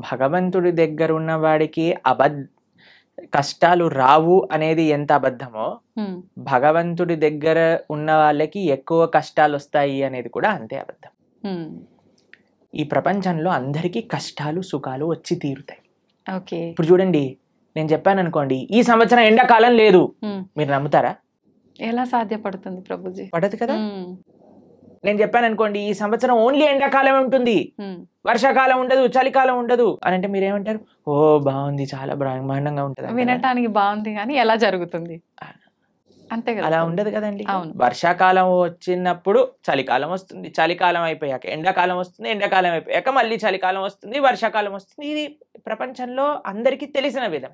Speaker 3: భగవంతుడి దగ్గర ఉన్న వాడికి కష్టాలు రావు అనేది ఎంత అబద్ధమో, భగవంతుడి దగ్గర ఉన్న వాళ్ళకి ఎక్కువ కష్టాలు వస్తాయి అనేది కూడా అంతే అబద్ధం. ఈ ప్రపంచంలో అందరికీ కష్టాలు సుఖాలు వచ్చి తీరుతాయి. ఇప్పుడు చూడండి, నేను చెప్పాను అనుకోండి, ఈ సంవత్సరం ఎండాకాలం లేదు, మీరు నమ్ముతారా?
Speaker 2: ఎలా సాధ్యపడుతుంది ప్రభుజీ?
Speaker 3: పడదు కదా. నేను చెప్పాను అనుకోండి, ఈ సంవత్సరం ఓన్లీ ఎండాకాలం ఉంటుంది, వర్షాకాలం ఉండదు, చలికాలం ఉండదు అని అంటే మీరేమంటారు? ఓ బాగుంది, చాలా బ్రహ్మాండంగా ఉంటుంది.
Speaker 2: వినటానికి బాగుంది, కానీ ఎలా జరుగుతుంది? అంతే కదా.
Speaker 3: అలా ఉండదు కదండి. వర్షాకాలం వచ్చినప్పుడు చలికాలం వస్తుంది, చలికాలం అయిపోయాక ఎండాకాలం వస్తుంది, ఎండాకాలం అయిపోయాక మళ్ళీ చలికాలం వస్తుంది, వర్షాకాలం వస్తుంది. ఇది ప్రపంచంలో అందరికీ తెలిసిన విధం.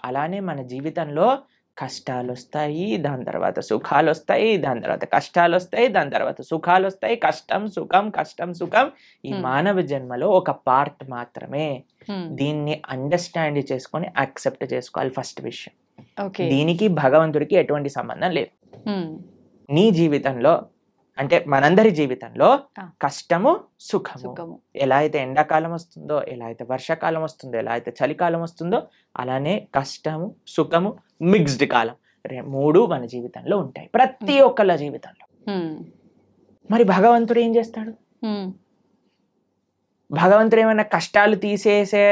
Speaker 3: అలానే మన జీవితంలో కష్టాలు వస్తాయి, దాని తర్వాత సుఖాలు వస్తాయి, దాని తర్వాత కష్టాలు వస్తాయి, దాని తర్వాత సుఖాలు వస్తాయి. కష్టం సుఖం, కష్టం సుఖం ఈ మానవ జన్మలో ఒక పార్ట్ మాత్రమే. దీన్ని అండర్స్టాండ్ చేసుకొని యాక్సెప్ట్ చేసుకోవాలి ఫస్ట్ విషయం. దీనికి భగవంతుడికి ఎటువంటి సంబంధం లేదు. నీ జీవితంలో అంటే మనందరి జీవితంలో
Speaker 2: ఆ.
Speaker 3: కష్టము సుఖము,
Speaker 2: సుఖము.
Speaker 3: ఎలా అయితే ఎండాకాలం వస్తుందో, ఎలా అయితే వర్షాకాలం వస్తుందో, ఎలా అయితే చలికాలం వస్తుందో, అలానే కష్టము సుఖము మిక్స్డ్ కాలం మూడు మన జీవితంలో ఉంటాయి, ప్రతి ఒక్కళ్ళ జీవితంలో. మరి భగవంతుడు ఏం చేస్తాడు? భగవంతుడు ఏమైనా కష్టాలు తీసేసే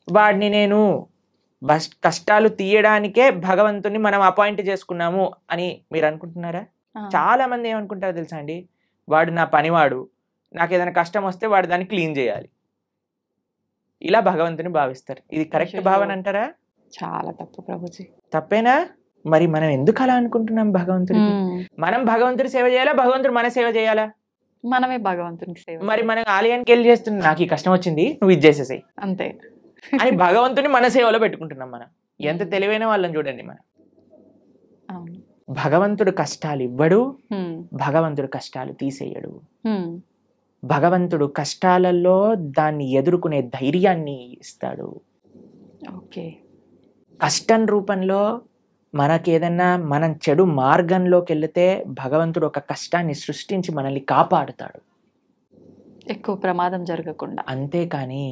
Speaker 3: వాడిని, నేను కష్టాలు తీయడానికే భగవంతుని మనం అపాయింట్ చేసుకున్నాము అని మీరు అనుకుంటున్నారా? చాలా మంది ఏమనుకుంటారో తెలుసా అండి, వాడు నా పనివాడు, నాకు ఏదైనా కష్టం వస్తే వాడు దాన్ని క్లీన్ చేయాలి, ఇలా భగవంతుని భావిస్తారు. ఇది కరెక్ట్ భావన అంటారా?
Speaker 2: చాలా తప్పు ప్రభుజీ.
Speaker 3: తప్పేనా? మరి మనం ఎందుకు అలా అనుకుంటున్నాం? భగవంతుడికి మనం భగవంతుడి సేవ చేయాలా, భగవంతుడు మన సేవ చేయాలా?
Speaker 2: మనమే భగవంతునికి సేవ.
Speaker 3: మరి మనం ఆలయానికి వెళ్ళి చేస్తున్నాం, నాకు ఈ కష్టం వచ్చింది నువ్వు ఇది చేసేసాయి
Speaker 2: అంతే
Speaker 3: అని భగవంతుని మన సేవలో పెట్టుకుంటున్నాం. మనం ఎంత తెలివైన వాళ్ళని చూడండి. మనం భగవంతుడు కష్టాలు ఇవ్వడు, భగవంతుడు కష్టాలు తీసేయడు. భగవంతుడు కష్టాలలో దాన్ని ఎదుర్కొనే ధైర్యాన్ని ఇస్తాడు. కష్టం రూపంలో మనకి ఏదన్నా మనం చెడు మార్గంలోకి వెళితే భగవంతుడు ఒక కష్టాన్ని సృష్టించి మనల్ని కాపాడుతాడు,
Speaker 2: ఎక్కువ ప్రమాదం జరగకుండా.
Speaker 3: అంతేకాని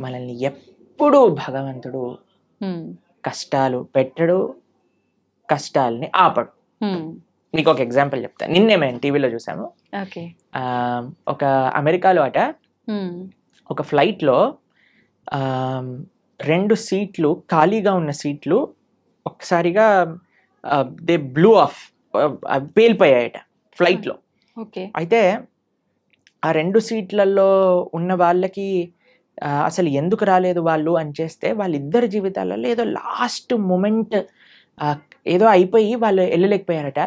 Speaker 3: మనల్ని ఎప్పుడూ భగవంతుడు కష్టాలు పెట్టడు, కష్టాలని ఆపడు. మీకు ఒక ఎగ్జాంపుల్ చెప్తా. నిన్నే మేము టీవీలో చూసాము. ఒక అమెరికాలో అట ఒక ఫ్లైట్లో 2 సీట్లు ఖాళీగా ఉన్న సీట్లు ఒకసారిగా దే బ్లూ ఆఫ్, పేలిపోయాయట ఫ్లైట్లో. అయితే ఆ 2 సీట్లలో ఉన్న వాళ్ళకి అసలు ఎందుకు రాలేదు వాళ్ళు అని చేస్తే, వాళ్ళిద్దరి జీవితాలలో ఏదో లాస్ట్ మూమెంట్ ఏదో అయిపోయి వాళ్ళు వెళ్ళలేకపోయారట.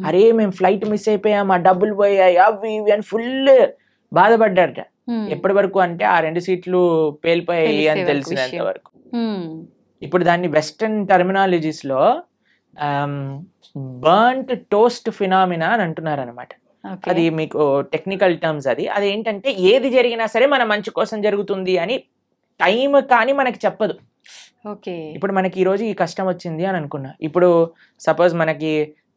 Speaker 3: అరే మేము ఫ్లైట్ మిస్ అయిపోయాం, ఆ డబ్బులు పోయాయి, అవి ఇవి అని ఫుల్ బాధపడ్డారట. ఎప్పటి వరకు అంటే ఆ 2 సీట్లు పేలిపోయాయి అని తెలిసినంత వరకు. ఇప్పుడు దాన్ని వెస్టర్న్ టర్మినాలజీస్ లో బర్న్ట్ టోస్ట్ ఫినామినా అని అంటున్నారు అనమాట. అది మీకు టెక్నికల్ టర్మ్స్. అది ఏంటంటే ఏది జరిగినా సరే మన మంచి కోసం జరుగుతుంది అని టైం కానీ మనకి చెప్పదు. ఇప్పుడు మనకి ఈ రోజు ఈ కష్టం వచ్చింది అని అనుకున్నా, ఇప్పుడు సపోజ్ మనకి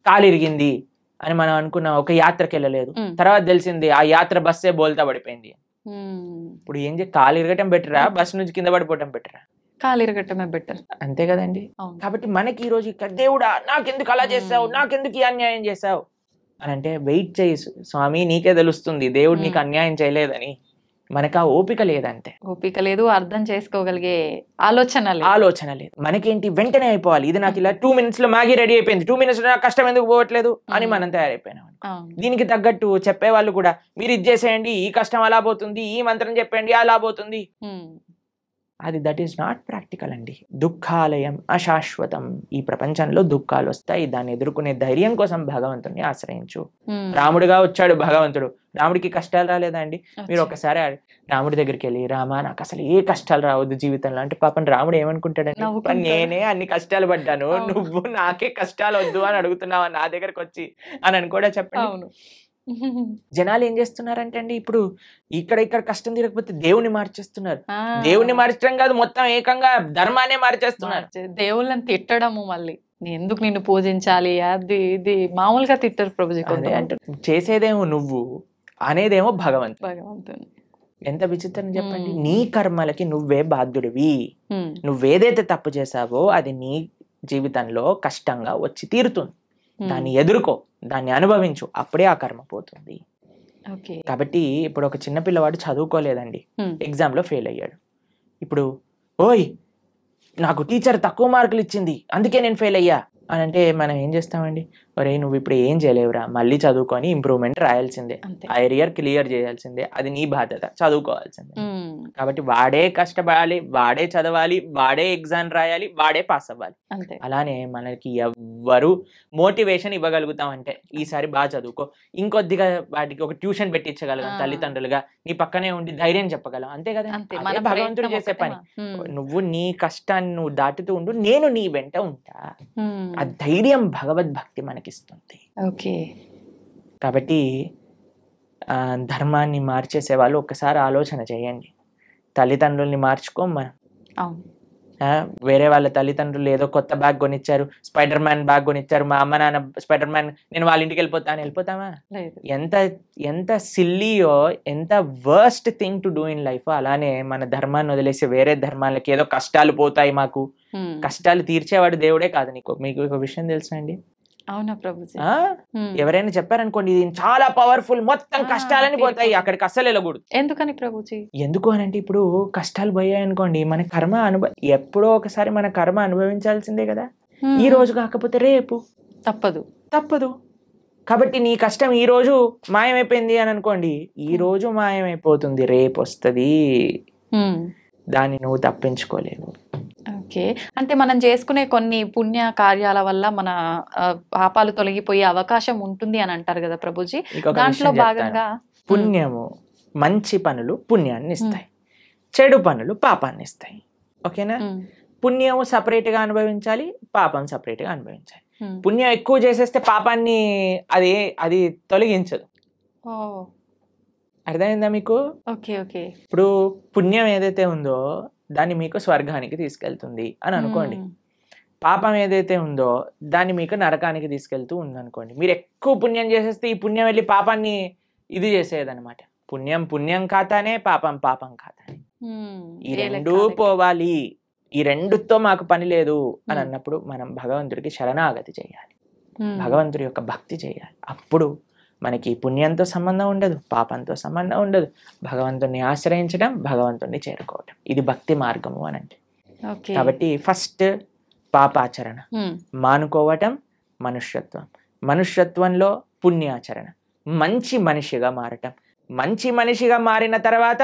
Speaker 3: కాలు ఇరిగింది అని మనం అనుకున్నాం, ఒక యాత్రకి వెళ్ళలేదు, తర్వాత తెలిసింది ఆ యాత్ర బస్సే బోల్తా పడిపోయింది. ఇప్పుడు ఏం కాలు ఇరగటం బెటరా, బస్ నుంచి కింద పడిపోవటం బెటరా?
Speaker 2: కాలు ఇరగటమే బెటర్,
Speaker 3: అంతే కదండి. కాబట్టి మనకి ఈ రోజు దేవుడా నాకెందుకు అలా చేసావు, నాకెందుకు ఈ అన్యాయం చేసావు అని అంటే, వెయిట్ చేయి స్వామి, నీకే తెలుస్తుంది దేవుడు నీకు అన్యాయం చేయలేదని. మనకు ఆ ఓపిక లేదంతే,
Speaker 2: ఓపిక లేదు, అర్థం చేసుకోగలిగే ఆలోచన లేదు. మనకేంటి వెంటనే అయిపోవాలి, ఇది నాకు ఇలా 2 minutes లో మ్యాగీ రెడీ అయిపోయింది, 2 minutes లో నాకు కష్టం ఎందుకు పోవట్లేదు అని మనం తయారైపోయినాం. దీనికి తగ్గట్టు చెప్పేవాళ్ళు కూడా, మీరు ఇది చేసేయండి ఈ కష్టం అలా పోతుంది, ఈ మంత్రం చెప్పండి అలా పోతుంది. అది దట్ ఈస్ నాట్ ప్రాక్టికల్ అండి. దుఃఖాలయం అశాశ్వతం. ఈ ప్రపంచంలో దుఃఖాలు వస్తాయి, దాన్ని ఎదుర్కొనే ధైర్యం కోసం భగవంతుడిని ఆశ్రయించు. రాముడిగా వచ్చాడు భగవంతుడు, రాముడికి కష్టాలు రాలేదా అండి? మీరు ఒకసారి రాముడి దగ్గరికి వెళ్ళి, రామా నాకు అసలు ఏ కష్టాలు రావద్దు జీవితంలో అంటే, పాపం రాముడు ఏమనుకుంటాడండి, నేనే అన్ని కష్టాలు పడ్డాను, నువ్వు నాకే కష్టాలు వద్దు అని అడుగుతున్నావా నా దగ్గరకు వచ్చి అని కూడా చెప్పండి. జనాలు ఏం చేస్తున్నారంటే అండి, ఇప్పుడు ఇక్కడ కష్టం తీరకపోతే దేవుని మార్చేస్తున్నారు. దేవుని మార్చడం కాదు, మొత్తం ఏకంగా ధర్మాన్ని మార్చేస్తున్నారు. దేవుళ్ళని తిట్టడము, మళ్ళీ ఎందుకు నిన్ను పూజించాలి అది ఇది మామూలుగా తిట్టరు ప్రభుజీ.
Speaker 3: అంటే చేసేదేమో నువ్వు, అనేదేమో భగవంతుని. ఎంత విచిత్రం చెప్పండి. నీ కర్మలకి నువ్వే బాధ్యుడివి. నువ్వేదైతే తప్పు చేసావో అది నీ జీవితంలో కష్టంగా వచ్చి తీరుతుంది. దాన్ని ఎదుర్కో, దాన్ని అనుభవించు, అప్పుడే ఆ కర్మ పోతుంది. కాబట్టి ఇప్పుడు ఒక చిన్న పిల్లవాడు చదువుకోలేదండి, ఎగ్జామ్ లో ఫెయిల్ అయ్యాడు. ఇప్పుడు ఓయ్ నాకు టీచర్ తక్కువ మార్కులు ఇచ్చింది అందుకే నేను ఫెయిల్ అయ్యా అని అంటే మనం ఏం చేస్తామండి, ఒరే నువ్వు ఇప్పుడు ఏం చేయలేవురా, మళ్ళీ చదువుకొని ఇంప్రూవ్మెంట్ రాయాల్సిందే, ఆ ఏరియర్ క్లియర్ చేయాల్సిందే, అది నీ బాధ్యత, చదువుకోవాల్సిందే. కాబట్టి వాడే కష్టపడాలి, వాడే చదవాలి, వాడే ఎగ్జామ్ రాయాలి, వాడే పాస్ అవ్వాలి. అలానే మనకి ఎవ్వరు మోటివేషన్ ఇవ్వగలుగుతామంటే, ఈసారి బాగా చదువుకో, ఇంకొద్దిగా వాటికి ఒక ట్యూషన్ పెట్టించగలం తల్లిదండ్రులుగా, నీ పక్కనే ఉండి ధైర్యం చెప్పగలం, అంతే కదా. భగవంతుడు చేసే పని. నువ్వు నీ కష్టాన్ని నువ్వు దాటుతూ ఉండు, నేను నీ వెంట ఉంటా. ఆ ధైర్యం భగవద్భక్తి మనకిస్తుంది. కాబట్టి ధర్మాన్ని మార్చేసే వాళ్ళు ఒక్కసారి ఆలోచన చేయండి. తల్లిదండ్రుల్ని మార్చుకోం మనం, వేరే వాళ్ళ తల్లిదండ్రులు ఏదో కొత్త బ్యాగ్ కొనిచ్చారు, స్పైడర్ మ్యాన్ బ్యాగ్ కొనిచ్చారు, మా అమ్మ నాన్న స్పైడర్ మ్యాన్, నేను వాళ్ళ ఇంటికి వెళ్ళిపోతామా? ఎంత ఎంత సిల్లీయో, ఎంత worst thing to do in life. అలానే మన ధర్మాన్ని వదిలేసి వేరే ధర్మాలకి ఏదో కష్టాలు పోతాయి, మాకు కష్టాలు తీర్చేవాడు దేవుడే కాదు. మీకు ఒక విషయం తెలుసా అండి?
Speaker 2: అవునా ప్రభుజీ?
Speaker 3: ఎవరైనా చెప్పారనుకోండి ఇది చాలా పవర్ఫుల్, మొత్తం కష్టాలని పోతాయి, అక్కడికి అస్సలు వెళ్ళకూడదు.
Speaker 2: ఎందుకని ప్రభుజీ?
Speaker 3: ఎందుకు అని అంటే ఇప్పుడు కష్టాలు పోయాయి అనుకోండి, మన కర్మ ఎప్పుడో ఒకసారి మన కర్మ అనుభవించాల్సిందే కదా. ఈ రోజు కాకపోతే రేపు తప్పదు. కాబట్టి నీ కష్టం ఈ రోజు మాయమైపోయింది అని అనుకోండి, ఈ రోజు మాయమైపోతుంది, రేపు వస్తుంది, దాన్ని నువ్వు తప్పించుకోలేవు.
Speaker 2: ఓకే, అంటే మనం చేసుకునే కొన్ని పుణ్య కార్యాల వల్ల మన పాపాలు తొలగిపోయే అవకాశం ఉంటుంది అని అంటారు కదా ప్రభుజీ. దాంట్లో భాగంగా
Speaker 3: పుణ్యము, మంచి పనులు పుణ్యాన్ని ఇస్తాయి, చెడు పనులు పాపాన్ని ఇస్తాయి. ఓకేనా? పుణ్యము సపరేట్ గా అనుభవించాలి, పాపం సపరేట్ గా అనుభవించాలి. పుణ్యం ఎక్కువ చేసేస్తే పాపాన్ని అది తొలగించదు. అర్థమైందా మీకు?
Speaker 2: Okay okay.
Speaker 3: ఇప్పుడు పుణ్యం ఏదైతే ఉందో దాన్ని మీకు స్వర్గానికి తీసుకెళ్తుంది అని అనుకోండి, పాపం ఏదైతే ఉందో దాన్ని మీకు నరకానికి తీసుకెళ్తూ ఉందనుకోండి. మీరు ఎక్కువ పుణ్యం చేసేస్తే ఈ పుణ్యం వెళ్ళి పాపాన్ని ఇది చేసేదనమాట. పుణ్యం ఖాతానే, పాపం ఖాతానే. ఈ రెండూ పోవాలి, ఈ రెండుతో మాకు పని లేదు అని అన్నప్పుడు మనం భగవంతుడికి శరణాగతి చేయాలి, భగవంతుడి యొక్క భక్తి చేయాలి. అప్పుడు మనకి పుణ్యంతో సంబంధం ఉండదు, పాపంతో సంబంధం ఉండదు. భగవంతుడిని ఆశ్రయించడం, భగవంతుడిని చేరుకోవటం, ఇది భక్తి మార్గము అని అంటే. కాబట్టి ఫస్ట్ పాపాచరణ మానుకోవటం మనుష్యత్వం, మనుష్యత్వంలో పుణ్యాచరణ, మంచి మనిషిగా మారటం, మంచి మనిషిగా మారిన తర్వాత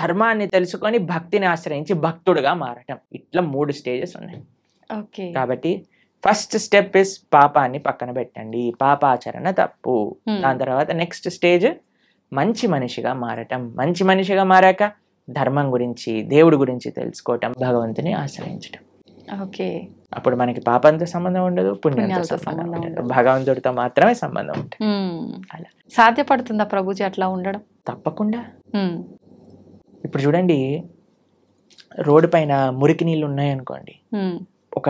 Speaker 3: ధర్మాన్ని తెలుసుకొని భక్తిని ఆశ్రయించి భక్తుడుగా మారటం. ఇట్లా 3 స్టేజెస్ ఉన్నాయి. కాబట్టి ఫస్ట్ స్టెప్ ఇస్ పాపాన్ని పక్కన పెట్టండి, పాపాచరణ తప్పు. దాని తర్వాత నెక్స్ట్ స్టేజ్ మంచి మనిషిగా మారటం, మంచి మనిషిగా మారాక ధర్మం గురించి, దేవుడి గురించి తెలుసుకోవటం, భగవంతుని ఆశ్రయించటం.
Speaker 2: ఓకే,
Speaker 3: అప్పుడు మనకి పాపంతో సంబంధం ఉండదు, పుణ్యంతో సంబంధం ఉండదు, భగవంతుడితో మాత్రమే సంబంధం ఉంటుంది. అలా
Speaker 2: సాధ్యపడుతుందా ప్రభుజీ అట్లా ఉండడం?
Speaker 3: తప్పకుండా. ఇప్పుడు చూడండి, రోడ్డు పైన మురికి నీళ్ళు ఉన్నాయనుకోండి, ఒక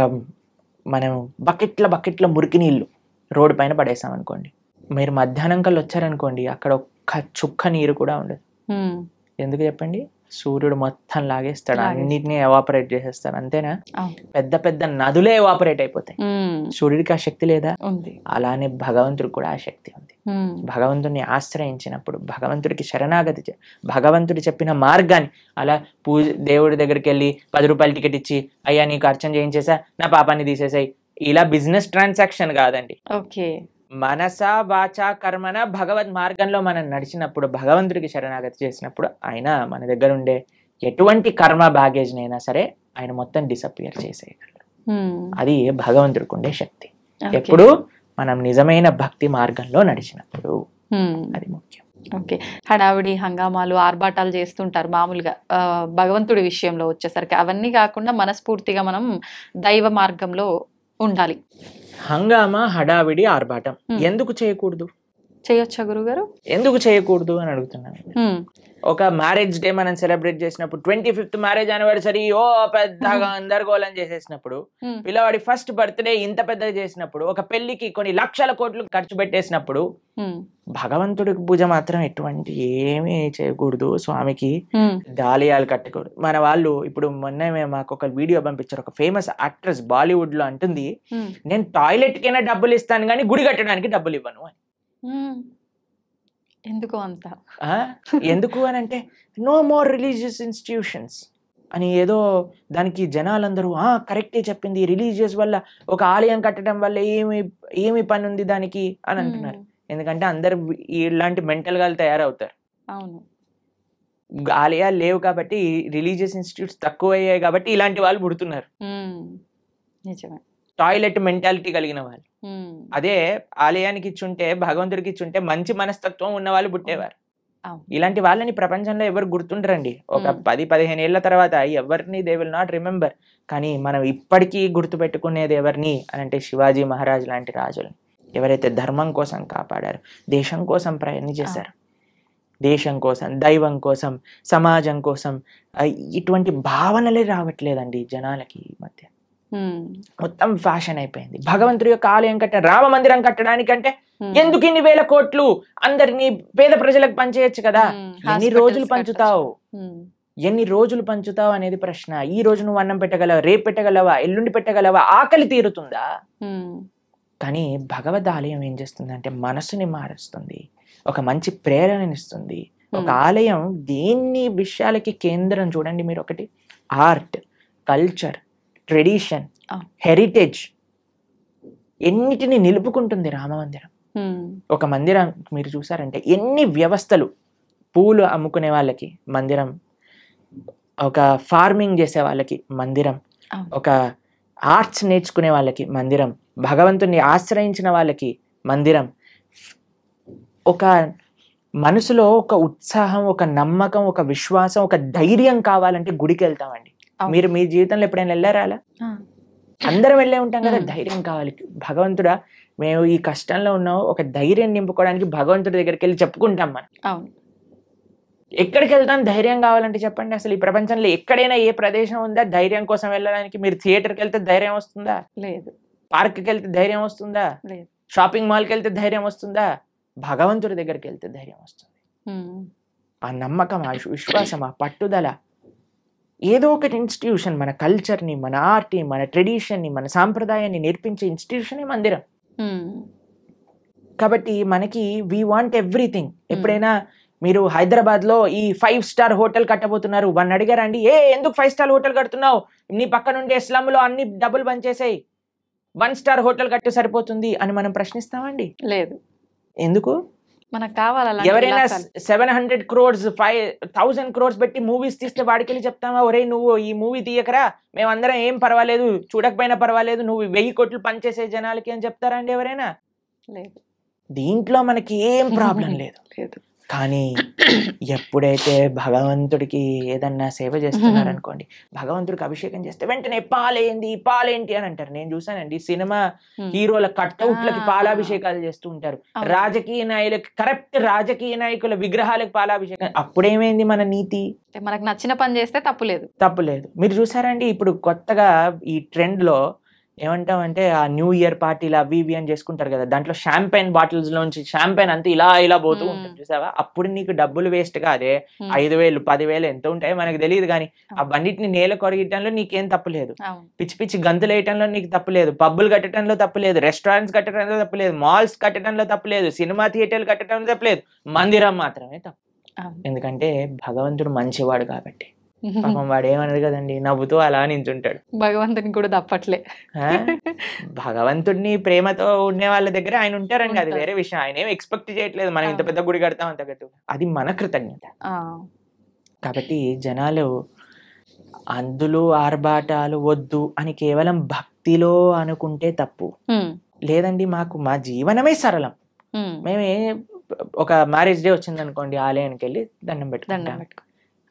Speaker 3: మనం బకెట్ల మురికి నీళ్ళు రోడ్డు పైన పడేసాం అనుకోండి, మీరు మధ్యాహ్నం కల్లా వచ్చారనుకోండి, అక్కడ ఒక్క చుక్క నీరు కూడా ఉండదు. ఎందుకు చెప్పండి? సూర్యుడు మొత్తం లాగేస్తాడు, అన్నిటినీ ఎవాపరేట్ చేసేస్తాడు, అంతేనా? పెద్ద పెద్ద నదులే ఎవాపరేట్ అయిపోతాయి. సూర్యుడికి ఆ శక్తి లేదా? అలానే భగవంతుడికి కూడా ఆ శక్తి ఉంది. భగవంతుడిని ఆశ్రయించినప్పుడు, భగవంతుడికి శరణాగతి, భగవంతుడు చెప్పిన మార్గాన్ని, అలా దేవుడి దగ్గరికి వెళ్ళి 10 రూపాయల టికెట్ ఇచ్చి అయ్యా నీకు అర్చన చేయించేసా, నా పాపాన్ని తీసేసాయి, ఇలా బిజినెస్ ట్రాన్సాక్షన్ కాదండి.
Speaker 2: ఓకే,
Speaker 3: మనస వాచ కర్మన భగవద్ మార్గంలో మనం నడిచినప్పుడు, భగవంతుడికి శరణాగతి చేసినప్పుడు ఆయన మన దగ్గర ఉండే ఎటువంటి కర్మ బ్యాగేజ్ నైనా సరే ఆయన మొత్తం డిసపియర్ చేసేయగలరు. అది భగవంతుడికి ఉండే శక్తి. ఎప్పుడు మనం నిజమైన భక్తి మార్గంలో నడిచినప్పుడు, అది ముఖ్యం.
Speaker 2: ఓకే, హడావిడి హంగామాలు ఆర్భాటాలు చేస్తుంటారు మామూలుగా, భగవంతుడి విషయంలో వచ్చేసరికి అవన్నీ కాకుండా మనస్ఫూర్తిగా మనం దైవ మార్గంలో ఉండాలి.
Speaker 3: హంగామా, హడావిడి, ఆర్భాటం ఎందుకు చేయకూడదు?
Speaker 2: చేయొచ్చా గురుగారు?
Speaker 3: ఎందుకు చేయకూడదు అని అడుగుతున్నాను. ఒక మ్యారేజ్ డే మనం సెలబ్రేట్ చేసినప్పుడు, 25th మ్యారేజ్ యానివర్సరీ పెద్దగా గందరగోళం చేసేసినప్పుడు, పిల్లవాడి ఫస్ట్ బర్త్డే ఇంత పెద్దగా చేసినప్పుడు, ఒక పెళ్లికి కొన్ని లక్షల కోట్లు ఖర్చు పెట్టేసినప్పుడు, భగవంతుడికి పూజ మాత్రం ఎటువంటి ఏమీ చేయకూడదు, స్వామికి దాలియాలు కట్టకూడదు. మన వాళ్ళు ఇప్పుడు మొన్న మాకు ఒక వీడియో పంపించారు, ఒక ఫేమస్ యాక్ట్రెస్ బాలీవుడ్ లో అంటుంది, నేను టాయిలెట్ కైనా డబ్బులు ఇస్తాను కానీ గుడి కట్టడానికి డబ్బులు ఇవ్వను అని.
Speaker 2: ఎందుకు అంత?
Speaker 3: ఎందుకు అని అంటే, నో మోర్ రిలీజియస్ ఇన్స్టిట్యూషన్స్ అని ఏదో దానికి జనాలందరూ కరెక్టే చెప్పింది, రిలీజియస్ వల్ల ఒక ఆలయం కట్టడం వల్ల ఏమి పని ఉంది దానికి అని అంటున్నారు. ఎందుకంటే అందరు ఇలాంటి మెంటల్ గా తయారవుతారు.
Speaker 2: అవును,
Speaker 3: ఆలయాలు లేవు కాబట్టి, రిలీజియస్ ఇన్స్టిట్యూట్స్ తక్కువ అయ్యాయి కాబట్టి ఇలాంటి వాళ్ళు పుడుతున్నారు.
Speaker 2: నిజమే,
Speaker 3: టాయిలెట్ మెంటాలిటీ కలిగిన వాళ్ళు. అదే ఆలయానికి ఇచ్చుంటే, భగవంతుడికి ఇచ్చుంటే మంచి మనస్తత్వం ఉన్న వాళ్ళు పుట్టేవారు. ఇలాంటి వాళ్ళని ప్రపంచంలో ఎవరు గుర్తుండరండి. ఒక 10-15 ఏళ్ల తర్వాత ఎవరిని దే విల్ నాట్ రిమెంబర్. కానీ మనం ఇప్పటికీ గుర్తు పెట్టుకునేది ఎవరిని అని అంటే, శివాజీ మహారాజ్ లాంటి రాజులని, ఎవరైతే ధర్మం కోసం కాపాడారు, దేశం కోసం ప్రయత్నం చేశారు. దేశం కోసం, దైవం కోసం, సమాజం కోసం ఇటువంటి భావనలే రావట్లేదండి జనాలకి ఈ మధ్య. మొత్తం ఫ్యాషన్ అయిపోయింది. భగవంతుడి యొక్క ఆలయం రామ మందిరం కట్టడానికంటే ఎందుకు ఇన్ని వేల కోట్లు, అందరినీ పేద ప్రజలకు పంచేయచ్చు కదా. ఎన్ని రోజులు పంచుతావు, ఎన్ని రోజులు పంచుతావు అనేది ప్రశ్న. ఈ రోజు నువ్వు అన్నం పెట్టగలవా, రేపు పెట్టగలవా, ఎల్లుండి పెట్టగలవా, ఆకలి తీరుతుందా? కానీ భగవద్ ఆలయం ఏం చేస్తుంది అంటే మనసుని మారుస్తుంది, ఒక మంచి ప్రేరణనిస్తుంది. ఒక ఆలయం దేన్ని విషయాలకి కేంద్రం చూడండి మీరు. ఒకటి ఆర్ట్, కల్చర్, ట్రెడిషన్, హెరిటేజ్, ఎన్నిటిని నిలుపుకుంటుంది రామ మందిరం. ఒక మందిరం మీరు చూసారంటే ఎన్ని వ్యవస్థలు, పూలు అమ్ముకునే వాళ్ళకి మందిరం, ఒక ఫార్మింగ్ చేసే వాళ్ళకి మందిరం, ఒక ఆర్ట్స్ నేర్చుకునే వాళ్ళకి మందిరం, భగవంతుని ఆశ్రయించిన వాళ్ళకి మందిరం. ఒక మనసులో ఒక ఉత్సాహం, ఒక నమ్మకం, ఒక విశ్వాసం, ఒక ధైర్యం కావాలంటే గుడికి వెళ్తామండి. మీరు మీ జీవితంలో ఎప్పుడైనా వెళ్ళారా అలా? అందరం వెళ్ళే ఉంటాం కదా. ధైర్యం కావాలి. భగవంతుడా మేము ఈ కష్టంలో ఉన్నాం, ఒక ధైర్యం నింపుకోవడానికి భగవంతుడి దగ్గరికి వెళ్ళి చెప్పుకుంటాం మనం. ఎక్కడికి వెళ్తాం ధైర్యం కావాలంటే చెప్పండి. అసలు ఈ ప్రపంచంలో ఎక్కడైనా ఏ ప్రదేశం ఉందా ధైర్యం కోసం వెళ్ళడానికి? మీరు థియేటర్కి వెళ్తే ధైర్యం వస్తుందా? లేదు. పార్క్కి వెళ్తే ధైర్యం వస్తుందా? లేదు. షాపింగ్ మాల్కి వెళ్తే ధైర్యం వస్తుందా? భగవంతుడి దగ్గరికి వెళ్తే ధైర్యం వస్తుంది. ఆ నమ్మకం, ఆ విశ్వాసం, ఆ పట్టుదల. ఏదో ఒకటి ఇన్స్టిట్యూషన్ మన కల్చర్ని, మన ఆర్ట్ని, మన ట్రెడిషన్ని, మన సాంప్రదాయాన్ని నేర్పించే ఇన్స్టిట్యూషన్ మందిరం. కాబట్టి మనకి వీ వాంట్ ఎవ్రీథింగ్. ఎప్పుడైనా మీరు హైదరాబాద్లో ఈ 5 స్టార్ హోటల్ కట్టబోతున్నారు, వాడిని అడిగారండి, ఎందుకు 5 స్టార్ హోటల్ కడుతున్నావు, నీ పక్కన ఉండే స్లమ్లో అన్ని డబ్బులు బంచేసాయి, 1 స్టార్ హోటల్ కట్టు సరిపోతుంది అని మనం ప్రశ్నిస్తామండి? లేదు. ఎందుకు? మనకు కావాలి. ఎవరైనా 700 crores 1000 crores పెట్టి మూవీస్ తీస్తే వాడికి వెళ్ళి చెప్తామా, ఒరే నువ్వు ఈ మూవీ తీయకరా, మేమందరం ఏం పర్వాలేదు, చూడకపోయినా పర్వాలేదు, నువ్వు 1000 కోట్లు పనిచేసే జనాలకి అని చెప్తారా అండి ఎవరైనా? లేదు. దీంట్లో మనకి ఏం ప్రాబ్లం లేదు. కానీ ఎప్పుడైతే భగవంతుడికి ఏదన్నా సేవ చేస్తున్నారనుకోండి, భగవంతుడికి అభిషేకం చేస్తే వెంటనే పాలేంటి అని అంటారు. నేను చూసానండి, సినిమా హీరోల కట్అవుట్లకి పాలాభిషేకాలు చేస్తూ ఉంటారు, రాజకీయ నాయకులకి, కరెక్ట్ రాజకీయ నాయకుల విగ్రహాలకు పాలాభిషేకం. అప్పుడేమైంది మన నీతి? మనకు నచ్చిన పని చేస్తే తప్పులేదు. మీరు చూసారండి ఇప్పుడు కొత్తగా ఈ ట్రెండ్ లో ఏమంటామంటే ఆ న్యూ ఇయర్ పార్టీలు అవి ఇవి అని చేసుకుంటారు కదా, దాంట్లో షాంపైన్ బాటిల్స్ లోంచి షాంపైన్ అంతా ఇలా పోతూ ఉంటుంది చూసావా? అప్పుడు నీకు డబ్బులు వేస్ట్ కాదే, 5,000 10,000 ఎంత ఉంటాయో మనకు తెలియదు, కానీ ఆ బండిటిని నేల కొరగటంలో నీకేం తప్పులేదు, పిచ్చి పిచ్చి గంతులు వేయటంలో నీకు తప్పులేదు, పబ్బులు కట్టడంలో తప్పులేదు, రెస్టారెంట్స్ కట్టడంలో తప్పులేదు, మాల్స్ కట్టడంలో తప్పులేదు, సినిమా థియేటర్లు కట్టడంలో తప్పులేదు, మందిరం మాత్రమే తప్పు. ఎందుకంటే భగవంతుడు మంచివాడు కాబట్టి. పాపం వాడు ఏమన్నాడు కదండి, నవ్వుతూ అలా నించుంటాడు. భగవంతుని కూడా తప్పట్లే. భగవంతుడిని ప్రేమతో ఉండే వాళ్ళ దగ్గర ఆయన ఉంటారండి, అది వేరే విషయం. ఆయన ఏం ఎక్స్పెక్ట్ చేయట్లేదు మనం ఇంత పెద్ద గుడి కడతాం అంత కట్టు, అది మన కృతజ్ఞత. కాబట్టి జనాలు అందులో ఆర్భాటాలు వద్దు అని కేవలం భక్తిలో అనుకుంటే తప్పు. లేదండి మాకు మా జీవనమే సరళం, మేమే ఒక మ్యారేజ్ డే వచ్చింది అనుకోండి, ఆలయానికి వెళ్ళి దండం పెట్టుకుంటాం.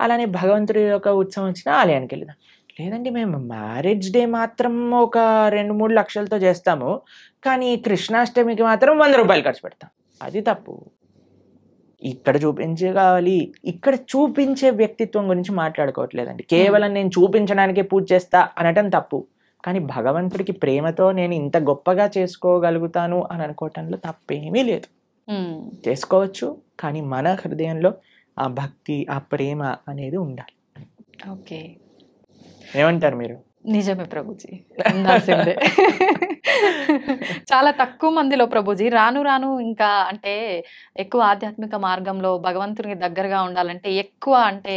Speaker 3: అలానే భగవంతుడి యొక్క ఉత్సవం వచ్చిన ఆలయానికి వెళ్దాం. లేదండి మేము మ్యారేజ్ డే మాత్రం ఒక 2-3 లక్షలతో చేస్తాము, కానీ కృష్ణాష్టమికి మాత్రం 100 రూపాయలు ఖర్చు పెడతాం, అది తప్పు. ఇక్కడ కావాలి, ఇక్కడ చూపించే వ్యక్తిత్వం గురించి మాట్లాడుకోవట్లేదండి. కేవలం నేను చూపించడానికే పూజ చేస్తా అనటం తప్పు, కానీ భగవంతుడికి ప్రేమతో నేను ఇంత గొప్పగా చేసుకోగలుగుతాను అని అనుకోవటంలో తప్పేమీ లేదు. చేసుకోవచ్చు, కానీ మన హృదయంలో ఆ భక్తి, ఆ ప్రేమ అనేది ఉండాలి. ఓకే, ఏమంటారు మీరు? నిజమే ప్రభుజీ, చాలా తక్కువ మందిలో ప్రభుజీ రాను రాను ఇంకా అంటే ఎక్కువ ఆధ్యాత్మిక మార్గంలో భగవంతునికి దగ్గరగా ఉండాలంటే ఎక్కువ అంటే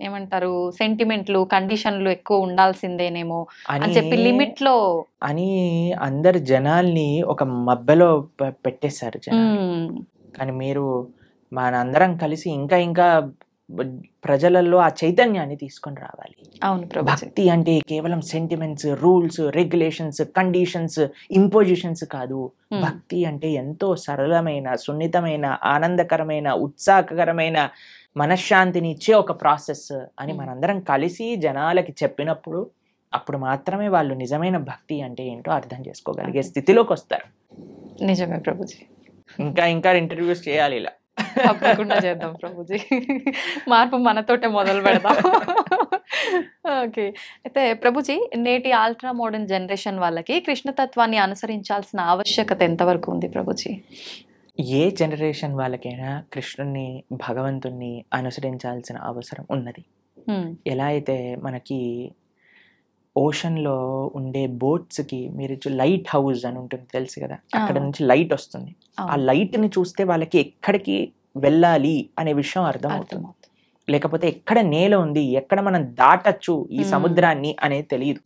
Speaker 3: ఏమంటారు సెంటిమెంట్లు, కండిషన్లు ఎక్కువ ఉండాల్సిందేనేమో అని చెప్పి లిమిట్ లో అని అందరు జనాల్ని ఒక మబ్బెలో పెట్టేశారు జనాలు. కానీ మీరు మనందరం కలిసి ఇంకా ఇంకా ప్రజలలో ఆ చైతన్యాన్ని తీసుకొని రావాలి. అవును, భక్తి అంటే కేవలం sentiments, rules, regulations, conditions, impositions కాదు. భక్తి అంటే ఎంతో సరళమైన, సున్నితమైన, ఆనందకరమైన, ఉత్సాహకరమైన, మనశ్శాంతిని ఇచ్చే ఒక ప్రాసెస్ అని మనందరం కలిసి జనాలకి చెప్పినప్పుడు అప్పుడు మాత్రమే వాళ్ళు నిజమైన భక్తి అంటే ఏంటో అర్థం చేసుకోగలిగే స్థితిలోకి వస్తారు. నిజమే ప్రభుజీ. ఇంకా ఇంకా ఇంటర్వ్యూస్ చేయాలి ఇలా.
Speaker 2: తప్పకుండా చేద్దాం ప్రభుజీ, మార్పు మనతోటే మొదలు పెడదాం. ఓకే, అయితే ప్రభుజీ నేటి అల్ట్రా మోడర్న్ జనరేషన్ వాళ్ళకి కృష్ణతత్వాన్ని అనుసరించాల్సిన ఆవశ్యకత ఎంతవరకు ఉంది ప్రభుజీ?
Speaker 3: ఏ జనరేషన్ వాళ్ళకైనా కృష్ణుణ్ణి, భగవంతుణ్ణి అనుసరించాల్సిన అవసరం ఉన్నది. ఎలా అయితే మనకి ఓషన్లో ఉండే బోట్స్కి మీరు లైట్ హౌస్ అని ఉంటుంది తెలుసు కదా, అక్కడ నుంచి లైట్ వస్తుంది. ఆ లైట్ని చూస్తే వాళ్ళకి ఎక్కడికి వెళ్ళాలి అనే విషయం అర్థం అవుతుంది. లేకపోతే ఎక్కడ నేల ఉంది, ఎక్కడ మనం దాటచ్చు ఈ సముద్రాన్ని అనేది తెలియదు.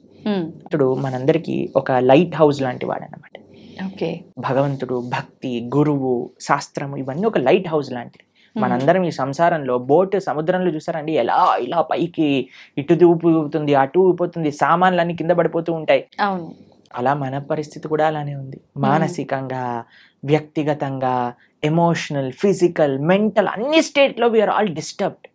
Speaker 3: ఇప్పుడు మనందరికి ఒక లైట్ హౌస్ లాంటి వాడు అన్నమాట. భగవంతుడు, భక్తి, గురువు, శాస్త్రము ఇవన్నీ ఒక లైట్ హౌస్ లాంటిది. మనందరం ఈ సంసారంలో బోట్ సముద్రంలో చూసారండి, ఎలా ఇలా పైకి ఇటు ఊపుతుంది, అటు ఊపుతుంది, సామాన్లన్నీ కింద పడిపోతూ ఉంటాయి. అలా మన పరిస్థితి కూడా అలానే ఉంది. మానసికంగా, వ్యక్తిగతంగా, ఎమోషనల్, ఫిజికల్, మెంటల్ అన్ని స్టేట్ లో వీఆర్ ఆల్ డిస్టర్బ్డ్.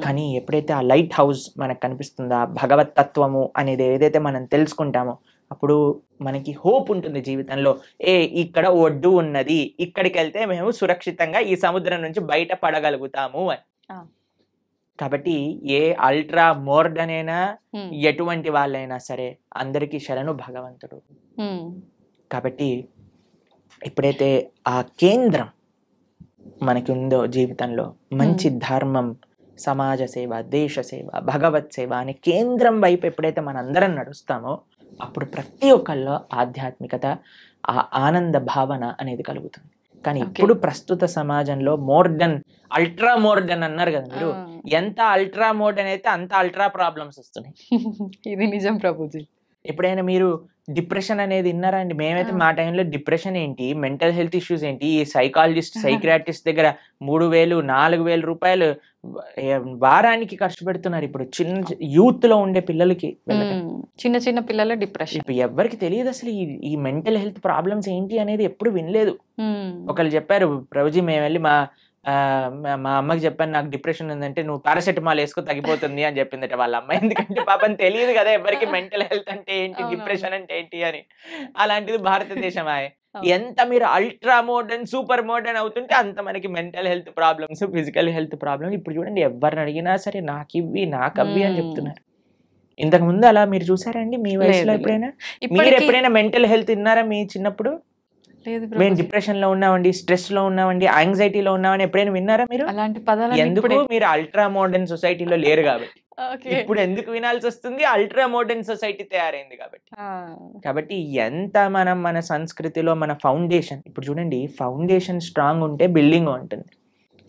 Speaker 3: కానీ ఎప్పుడైతే ఆ లైట్ హౌస్ మనకు కనిపిస్తుందో, భగవత్ తత్వము అనేది ఏదైతే మనం తెలుసుకుంటామో, అప్పుడు మనకి హోప్ ఉంటుంది జీవితంలో. ఇక్కడ ఒడ్డు ఉన్నది, ఇక్కడికి వెళ్తే మేము సురక్షితంగా ఈ సముద్రం నుంచి బయట పడగలుగుతాము అని. కాబట్టి ఏ అల్ట్రా మోడర్న్ అయినా, ఎటువంటి వాళ్ళైనా సరే అందరికీ శరణు భగవంతుడు. కాబట్టి ఎప్పుడైతే ఆ కేంద్రం మనకి ఉందో జీవితంలో, మంచి ధర్మం, సమాజ సేవ, దేశ సేవ, భగవత్ సేవ అనే కేంద్రం వైపు ఎప్పుడైతే మనందరం నడుస్తామో, అప్పుడు ప్రతి ఒక్కళ్ళలో ఆధ్యాత్మికత, ఆ ఆనంద భావన అనేది కలుగుతుంది. కానీ ఇప్పుడు ప్రస్తుత సమాజంలో మోడర్న్, అల్ట్రా మోడర్న్ అన్నారు కదా మీరు, ఎంత అల్ట్రా మోడర్న్ అయితే అంత అల్ట్రా ప్రాబ్లమ్స్ వస్తున్నాయి.
Speaker 2: ఇది నిజం ప్రభుజీ.
Speaker 3: ఎప్పుడైనా మీరు డిప్రెషన్ అనేది విన్నారా అండి? మేమైతే మా టైంలో డిప్రెషన్ ఏంటి, మెంటల్ హెల్త్ ఇష్యూస్ ఏంటి, ఈ సైకాలజిస్ట్, సైక్రాటిస్ట్ దగ్గర 3,000, 4,000 రూపాయలు వారానికి ఖర్చు పెడుతున్నారు. ఇప్పుడు చిన్న యూత్ లో ఉండే పిల్లలకి,
Speaker 2: చిన్న చిన్న పిల్లల డిప్రెషన్.
Speaker 3: ఇప్పుడు ఎవరికి తెలియదు అసలు ఈ మెంటల్ హెల్త్ ప్రాబ్లమ్స్ ఏంటి అనేది ఎప్పుడు వినలేదు. ఒకళ్ళు చెప్పారు, ప్రభుజీ మేము వెళ్ళి మా అమ్మకి చెప్పాను నాకు డిప్రెషన్ ఉందంటే, నువ్వు పారాసెటమాల్ వేసుకో తగ్గిపోతుంది అని చెప్పిందట వాళ్ళ అమ్మ. ఎందుకంటే పాపం తెలియదు కదా ఎవరికి మెంటల్ హెల్త్ అంటే ఏంటి, డిప్రెషన్ అంటే ఏంటి అని. అలాంటిది భారతదేశం. ఎంత మీరు అల్ట్రా మోడర్న్, సూపర్ మోడర్న్ అవుతుంటే అంత మనకి mental health problems, physical health problems. ఇప్పుడు చూడండి, ఎవరిని అడిగినా సరే నాకివ్వి నాకవ్వి అని చెప్తున్నారు. ఇంతకు ముందు అలా మీరు చూసారండి మీ వయసులో ఎప్పుడైనా? మీరు ఎప్పుడైనా మెంటల్ హెల్త్ విన్నారా మీ చిన్నప్పుడు? మేము డిప్రెషన్ లో ఉన్నామండి, స్ట్రెస్ లో ఉన్నామండి, యాంగ్జైటీలో ఉన్నామని ఎప్పుడైనా విన్నారా మీరు?
Speaker 2: అలాంటి పదాలు
Speaker 3: ఎందుకు? మీరు అల్ట్రా మోడర్న్ సొసైటీలో లేరు కాబట్టి. ఇప్పుడు ఎందుకు వినాల్సి వస్తుంది? అల్ట్రా మోడర్న్ సొసైటీ తయారైంది కాబట్టి. కాబట్టి ఎంత మనం మన సంస్కృతిలో మన ఫౌండేషన్, ఇప్పుడు చూడండి, ఫౌండేషన్ స్ట్రాంగ్ ఉంటే బిల్డింగ్ ఉంటుంది.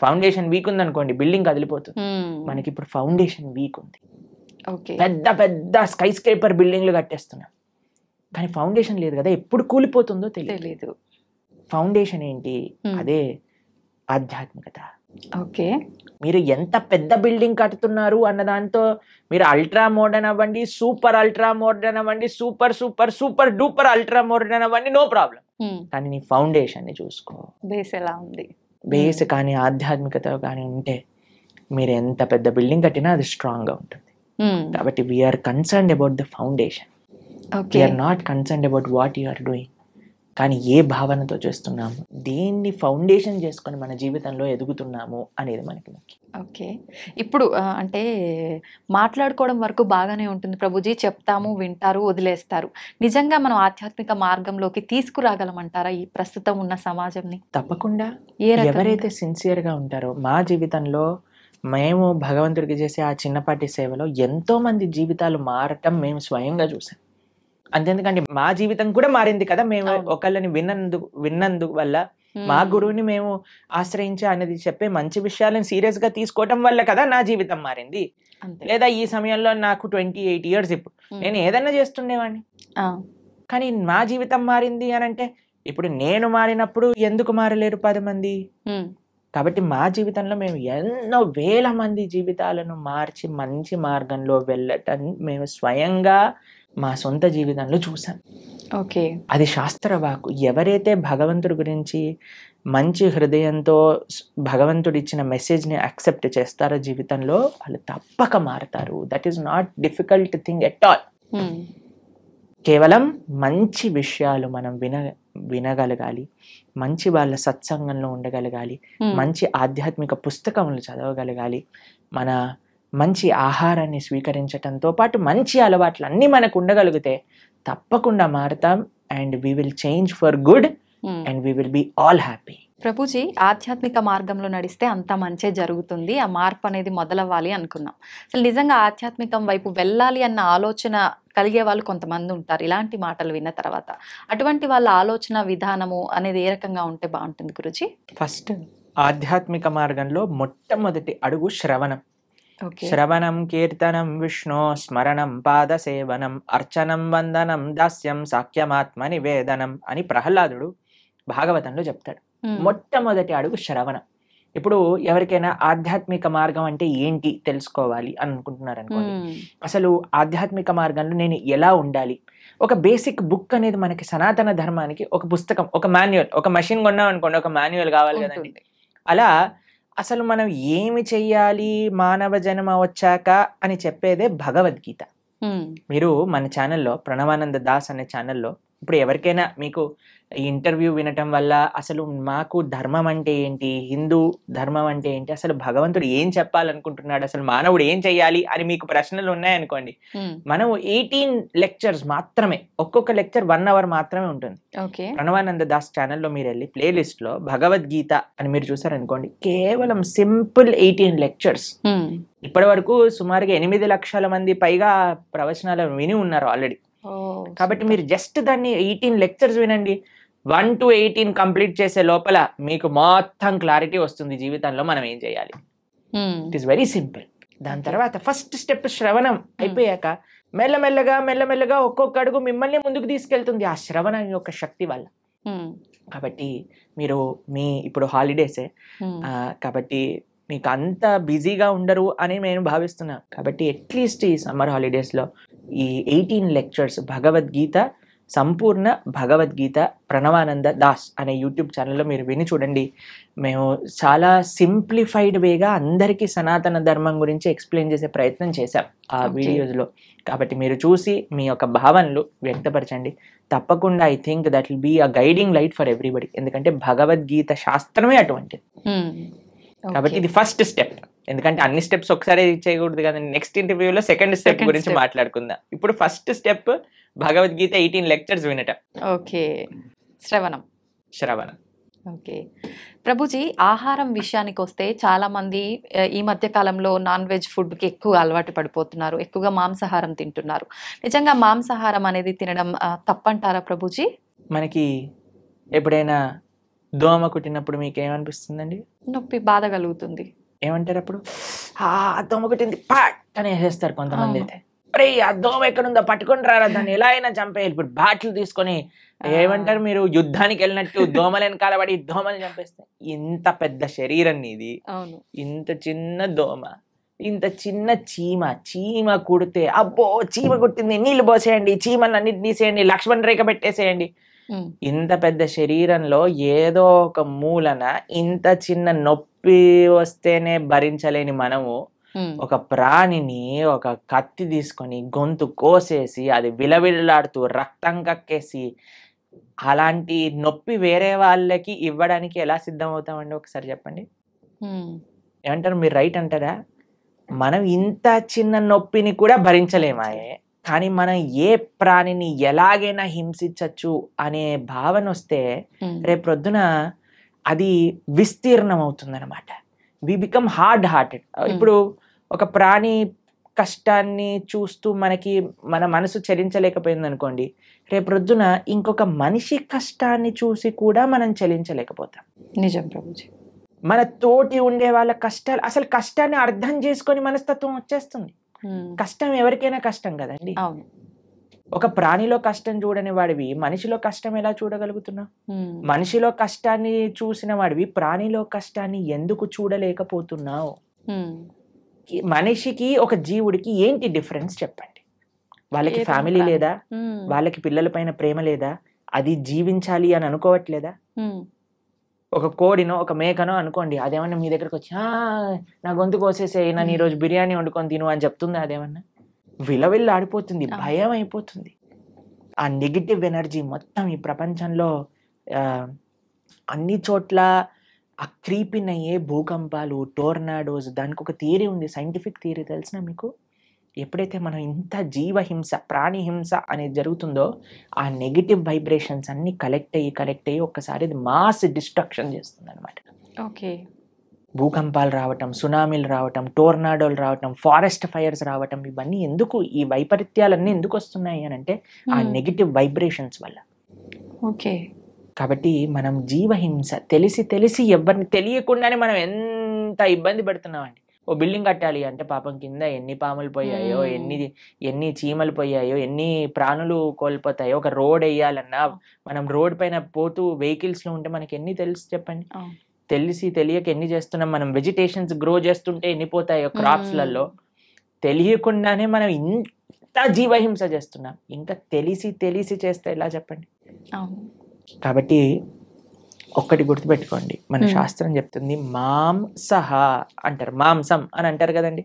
Speaker 3: ఫౌండేషన్ వీక్ ఉంది అనుకోండి, బిల్డింగ్ కదిలిపోతుంది. మనకి ఇప్పుడు ఫౌండేషన్ వీక్ ఉంది. పెద్ద పెద్ద స్కై స్క్రేపర్ బిల్డింగ్లు కట్టేస్తున్నాం, కానీ ఫౌండేషన్ లేదు కదా, ఎప్పుడు కూలిపోతుందో తెలియదు. ఫౌండేషన్ ఏంటి? అదే ఆధ్యాత్మికత. మీరు ఎంత పెద్ద బిల్డింగ్ కడుతున్నారు అన్న దాంతో మీరు అల్ట్రా మోడర్న్ అవ్వండి, సూపర్ అల్ట్రా మోడర్న్ అవ్వండి, super super super duper ultra modern అవ్వండి, నో ప్రాబ్లం. కానీ నీ ఫౌండేషన్ ని చూసుకో,
Speaker 2: బేస్ ఎలా ఉంది.
Speaker 3: బేస్ కానీ ఆధ్యాత్మికత కానీ ఉంటే మీరు ఎంత పెద్ద బిల్డింగ్ కట్టినా అది స్ట్రాంగ్ గా ఉంటుంది. కాబట్టి we are concerned about the foundation. We are not concerned about what you are doing. కానీ ఏ భావనతో చేస్తున్నాము, దేన్ని ఫౌండేషన్ చేసుకొని మన జీవితంలో ఎదుగుతున్నాము అనేది మనకి ముఖ్యం.
Speaker 2: ఇప్పుడు అంటే మాట్లాడుకోవడం వరకు బాగానే ఉంటుంది ప్రభుజీ, చెప్తాము, వింటారు, వదిలేస్తారు. నిజంగా మనం ఆధ్యాత్మిక మార్గంలోకి తీసుకురాగలమంటారా ఈ ప్రస్తుతం ఉన్న సమాజంని?
Speaker 3: తప్పకుండా. ఎవరైతే సిన్సియర్ గా ఉంటారో, మా జీవితంలో మేము భగవంతుడికి చేసే ఆ చిన్నపాటి సేవలో ఎంతో మంది జీవితాలు మారటం మేము స్వయంగా చూసాం. అంతేందుకంటే మా జీవితం కూడా మారింది కదా, మేము ఒకళ్ళని విన్నందుకు వల్ల, మా గురువుని మేము ఆశ్రయించి అనేది చెప్పే మంచి విషయాలను సీరియస్ గా తీసుకోవటం వల్ల కదా నా జీవితం మారింది. లేదా ఈ సమయంలో నాకు 28 years, ఇప్పుడు నేను ఏదన్నా చేస్తుండేవాడిని, కానీ మా జీవితం మారింది అని అంటే, ఇప్పుడు నేను మారినప్పుడు ఎందుకు మారలేరు 10 మంది? కాబట్టి మా జీవితంలో మేము ఎన్నో వేల మంది జీవితాలను మార్చి మంచి మార్గంలో వెళ్ళటం మేము స్వయంగా మా సొంత జీవితంలో చూసాం. అది శాస్త్రవాకు. ఎవరైతే భగవంతుడి గురించి మంచి హృదయంతో భగవంతుడు ఇచ్చిన మెసేజ్ని యాక్సెప్ట్ చేస్తారో జీవితంలో, వాళ్ళు తప్పక మారతారు. That is not difficult thing at all. కేవలం మంచి విషయాలు మనం వినగలగాలి, మంచి వాళ్ళ సత్సంగంలో ఉండగలగాలి, మంచి ఆధ్యాత్మిక పుస్తకములు చదవగలగాలి, మన మంచి ఆహారాన్ని స్వీకరించటంతో పాటు మంచి అలవాట్లు అన్నీ మనకు ఉండగలిగితే తప్పకుండా మారుతాం. And we will change for good and we will be all happy.
Speaker 2: Prabhuji, ఆధ్యాత్మిక మార్గంలో నడిస్తే అంత మంచే జరుగుతుంది, ఆ మార్పు అనేది మొదలవ్వాలి అనుకున్నాం. అసలు నిజంగా ఆధ్యాత్మికం వైపు వెళ్ళాలి అన్న ఆలోచన కలిగే వాళ్ళు కొంతమంది ఉంటారు ఇలాంటి మాటలు విన్న తర్వాత. అటువంటి వాళ్ళ ఆలోచన విధానము అనేది ఏ రకంగా ఉంటే బాగుంటుంది గురుజీ?
Speaker 3: ఫస్ట్ ఆధ్యాత్మిక మార్గంలో మొట్టమొదటి అడుగు శ్రవణం. శ్రవణం కీర్తనం విష్ణు స్మరణం పాద సేవనం అర్చనం వందనం దాస్యం సాఖ్యమాత్మ నివేదనం అని ప్రహ్లాదుడు భాగవతంలో చెప్తాడు. మొట్టమొదటి అడుగు శ్రవణం. ఇప్పుడు ఎవరికైనా ఆధ్యాత్మిక మార్గం అంటే ఏంటి తెలుసుకోవాలి అని అనుకుంటున్నారు అనుకోండి, అసలు ఆధ్యాత్మిక మార్గంలో నేను ఎలా ఉండాలి, ఒక బేసిక్ బుక్ అనేది మనకి సనాతన ధర్మానికి ఒక పుస్తకం, ఒక మాన్యువల్, ఒక మెషిన్ కొన్నాం అనుకోండి ఒక మాన్యువల్ కావాలి కదండి. అలా అసలు మనం ఏమి చెయ్యాలి మానవ జన్మ వచ్చాక అని చెప్పేదే భగవద్గీత. మీరు మన ఛానల్లో ప్రణవానంద దాస్ అనే ఛానల్లో ఇప్పుడు ఎవరికైనా మీకు ఈ ఇంటర్వ్యూ వినటం వల్ల అసలు మాకు ధర్మం అంటే ఏంటి, హిందూ ధర్మం అంటే ఏంటి, అసలు భగవంతుడు ఏం చెప్పాలనుకుంటున్నాడు, అసలు మానవుడు ఏం చెయ్యాలి అని మీకు ప్రశ్నలు ఉన్నాయనుకోండి, మనం 18 లెక్చర్స్ మాత్రమే, ఒక్కొక్క లెక్చర్ 1 hour మాత్రమే ఉంటుంది. ప్రణవానంద దాస్ ఛానల్లో మీరు వెళ్ళి ప్లేలిస్ట్ లో భగవద్గీత అని మీరు చూసారనుకోండి, కేవలం సింపుల్ 18 లెక్చర్స్. ఇప్పటి వరకు సుమారుగా 8 లక్షల మంది పైగా ప్రవచనాలు విని ఉన్నారు ఆల్రెడీ. కాబట్టి మీరు జస్ట్ దాన్ని 18 లెక్చర్స్ వినండి, 1 to 18 కంప్లీట్ చేసే లోపల మీకు మొత్తం క్లారిటీ వస్తుంది జీవితంలో మనం ఏం చేయాలి. It is very simple. దాని తర్వాత ఫస్ట్ స్టెప్ శ్రవణం అయిపోయాక మెల్లమెల్లగా ఒక్కొక్క అడుగు మిమ్మల్ని ముందుకు తీసుకెళ్తుంది ఆ శ్రవణం యొక్క శక్తి వల్ల. కాబట్టి మీరు ఇప్పుడు హాలిడేసే కాబట్టి మీకు అంత బిజీగా ఉండరు అని నేను భావిస్తున్నా. కాబట్టి అట్లీస్ట్ ఈ సమ్మర్ హాలిడేస్లో ఈ 18 లెక్చర్స్ భగవద్గీత, సంపూర్ణ భగవద్గీత ప్రణవానంద దాస్ అనే యూట్యూబ్ ఛానల్లో మీరు విని చూడండి. మేము చాలా సింప్లిఫైడ్ వేగా అందరికీ సనాతన ధర్మం గురించి ఎక్స్ప్లెయిన్ చేసే ప్రయత్నం చేశాం ఆ వీడియోస్లో. కాబట్టి మీరు చూసి మీ యొక్క భావనలు వ్యక్తపరచండి. తప్పకుండా I think that will be a guiding light for everybody. ఎందుకంటే భగవద్గీత శాస్త్రమే అటువంటిది. కాబట్టి ఇది ఫస్ట్ స్టెప్. ఎందుకంటే అన్ని స్టెప్స్ ఒకసారి చేయకూడదు కదండి. నెక్స్ట్ ఇంటర్వ్యూలో సెకండ్ స్టెప్ గురించి మాట్లాడుకుందాం. ఇప్పుడు ఫస్ట్ స్టెప్ భగవద్గీత 18 లెక్చర్స్ వినటం.
Speaker 2: ఓకే, శ్రవణం. ఓకే ప్రభుజీ, ఆహారం విషయానికి వస్తే చాలా మంది ఈ మధ్య కాలంలో నాన్ వెజ్ ఫుడ్కి ఎక్కువ అలవాటు పడిపోతున్నారు, ఎక్కువగా మాంసాహారం తింటున్నారు. నిజంగా మాంసాహారం అనేది తినడం తప్పంటారా ప్రభుజీ?
Speaker 3: మనకి ఎప్పుడైనా దోమ కుట్టినప్పుడు మీకు ఏమనిపిస్తుందండి?
Speaker 2: నొప్పి, బాధ కలుగుతుంది.
Speaker 3: ఏమంటారు అప్పుడు? దోమ కుట్టింది పాట్ అని వేసేస్తారు కొంతమంది. అయితే అరే ఆ దోమ ఎక్కడుందో పట్టుకొని రారా, దాన్ని ఎలా అయినా చంపేయాలి. ఇప్పుడు బ్యాట్లు తీసుకొని ఏమంటారు, మీరు యుద్ధానికి వెళ్ళినట్టు దోమలు వెనకాల పడి దోమలు చంపేస్తాయి. ఇంత పెద్ద శరీరం నీది, ఇంత చిన్న దోమ, ఇంత చిన్న చీమ కుడితే అబ్బో చీమ కుట్టింది, నీళ్లు పోసేయండి, చీమలు అన్నిటి తీసేయండి, లక్ష్మణ్ రేఖ పెట్టేసేయండి. ఇంత పెద్ద శరీరంలో ఏదో ఒక మూలన ఇంత చిన్న నొప్పి వస్తేనే భరించలేని మనము ఒక ప్రాణిని ఒక కత్తి తీసుకొని గొంతు కోసేసి అది విలవిల్లాడుతూ రక్తం కక్కేసి అలాంటి నొప్పి వేరే వాళ్ళకి ఇవ్వడానికి ఎలా సిద్ధం అవుతామండి? ఒకసారి చెప్పండి. ఏమంటారు మీరు? రైట్ అంటారా? మనం ఇంత చిన్న నొప్పిని కూడా భరించలేమాయే, కానీ మనం ఏ ప్రాణిని ఎలాగైనా హింసించచ్చు అనే భావన వస్తే రేపొద్దున అది విస్తీర్ణం అవుతుందన్నమాట. We become hard hearted. ఇప్పుడు ఒక ప్రాణి కష్టాన్ని చూస్తూ మన మనసు చలించలేకపోయింది అనుకోండి, రేపొద్దున ఇంకొక మనిషి కష్టాన్ని చూసి కూడా మనం చలించలేకపోతాం.
Speaker 2: నిజం ప్రభుజీ.
Speaker 3: మన తోటి ఉండే వాళ్ళ కష్టాలు, అసలు కష్టాన్ని అర్థం చేసుకొని మనస్తత్వం వచ్చేస్తుంది. కష్టం ఎవరికైనా కష్టం కదండి. ఒక ప్రాణిలో కష్టం చూడని వాడివి మనిషిలో కష్టం ఎలా చూడగలుగుతున్నావు? మనిషిలో కష్టాన్ని చూసిన వాడివి ప్రాణిలో కష్టాన్ని ఎందుకు చూడలేకపోతున్నావు? మనిషికి ఒక జీవుడికి ఏంటి డిఫరెన్స్ చెప్పండి? వాళ్ళకి ఫ్యామిలీ లేదా? వాళ్ళకి పిల్లల పైన ప్రేమ లేదా? అది జీవించాలి అని అనుకోవట్లేదా? ఒక కోడినో ఒక మేకనో అనుకోండి, అదేమన్నా మీ దగ్గరకు వచ్చి నా గొంతు కోసేసేయి, నన్ను ఈరోజు బిర్యానీ వండుకొని తిను అని చెప్తుందా? అదేమన్నా విలవిల్లా ఆడిపోతుంది, భయం అయిపోతుంది. ఆ నెగిటివ్ ఎనర్జీ మొత్తం ఈ ప్రపంచంలో అన్ని చోట్ల ఆ క్రీపిన్ అయ్యే భూకంపాలు, టోర్నాడోస్, దానికి ఒక థియరీ ఉంది, సైంటిఫిక్ థియరీ తెలిసిన మీకు. ఎప్పుడైతే మనం ఇంత జీవహింస, ప్రాణి హింస అనేది జరుగుతుందో ఆ నెగిటివ్ వైబ్రేషన్స్ అన్ని కలెక్ట్ అయ్యి ఒక్కసారి ఇది మాస్ డిస్ట్రక్షన్ చేస్తుంది అనమాట.
Speaker 2: ఓకే.
Speaker 3: భూకంపాలు రావటం, సునామీలు రావటం, టోర్నాడోలు రావటం, ఫారెస్ట్ ఫైర్స్ రావటం, ఇవన్నీ ఎందుకు, ఈ వైపరీత్యాలన్నీ ఎందుకు వస్తున్నాయి అని అంటే ఆ నెగిటివ్ వైబ్రేషన్స్ వల్ల.
Speaker 2: ఓకే.
Speaker 3: కాబట్టి మనం జీవహింస తెలిసి ఎవరిని తెలియకుండానే మనం ఎంత ఇబ్బంది పడుతున్నామండి. ఓ బిల్డింగ్ కట్టాలి అంటే పాపం కింద ఎన్ని పాములు పోయాయో, ఎన్ని చీమలు పోయాయో, ఎన్ని ప్రాణులు కోల్పోతాయో. ఒక రోడ్ వేయాలన్నా మనం రోడ్ పైన పోతూ వెహికల్స్ లో ఉంటే మనకి ఎన్ని తెలుసు చెప్పండి. తెలియక ఎన్ని చేస్తున్నాం. మనం వెజిటేషన్స్ గ్రో చేస్తుంటే ఎన్ని పోతాయో క్రాప్స్లలో. తెలియకుండానే మనం ఇంత జీవహింస చేస్తున్నాం. ఇంకా తెలిసి చేస్తే ఎలా చెప్పండి. కాబట్టి ఒక్కటి గుర్తుపెట్టుకోండి, మన శాస్త్రం చెప్తుంది మాంసహ అంటారు, మాంసం అని అంటారు కదండి.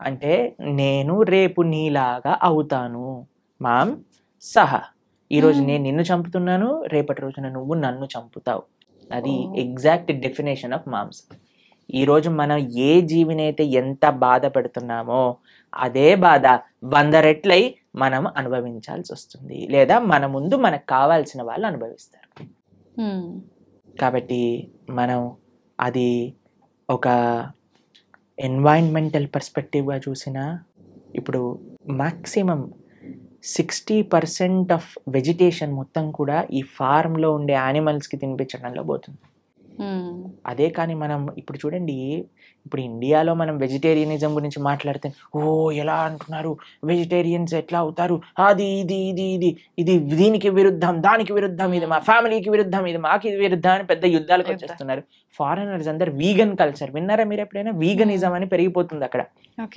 Speaker 3: అంటే నేను రేపు నీలాగా అవుతాను. మాంసహ, ఈరోజు నేను నిన్ను చంపుతున్నాను, రేపటి రోజున నువ్వు నన్ను చంపుతావు. అది ఎగ్జాక్ట్ డెఫినేషన్ ఆఫ్ మాంసం. ఈరోజు మనం ఏ జీవినైతే ఎంత బాధ పెడుతున్నామో అదే బాధ 100 రెట్లై మనం అనుభవించాల్సి వస్తుంది, లేదా మన ముందు మనకు కావాల్సిన వాళ్ళు అనుభవిస్తారు. కాబట్టి మనం అది ఒక ఎన్వైరన్మెంటల్ పర్స్పెక్టివ్గా చూసినా, ఇప్పుడు మ్యాక్సిమం 60% ఆఫ్ వెజిటేషన్ మొత్తం కూడా ఈ ఫార్మ్లో ఉండే యానిమల్స్కి తినిపించడంలో పోతుంది. అదే కానీ మనం ఇప్పుడు చూడండి, ఇప్పుడు ఇండియాలో మనం వెజిటేరియనిజం గురించి మాట్లాడితే ఎలా అంటున్నారు, వెజిటేరియన్స్ ఎట్లా అవుతారు, అది ఇది ఇది ఇది ఇది దీనికి విరుద్ధం, దానికి విరుద్ధం, ఇది మా ఫ్యామిలీకి విరుద్ధం, ఇది మాకు ఇది విరుద్ధం అని పెద్ద యుద్ధాలకు వచ్చేస్తున్నారు. ఫారినర్స్ అందరు వీగన్ కల్చర్ విన్నారా మీరు ఎప్పుడైనా? వీగనిజం అని పెరిగిపోతుంది అక్కడ.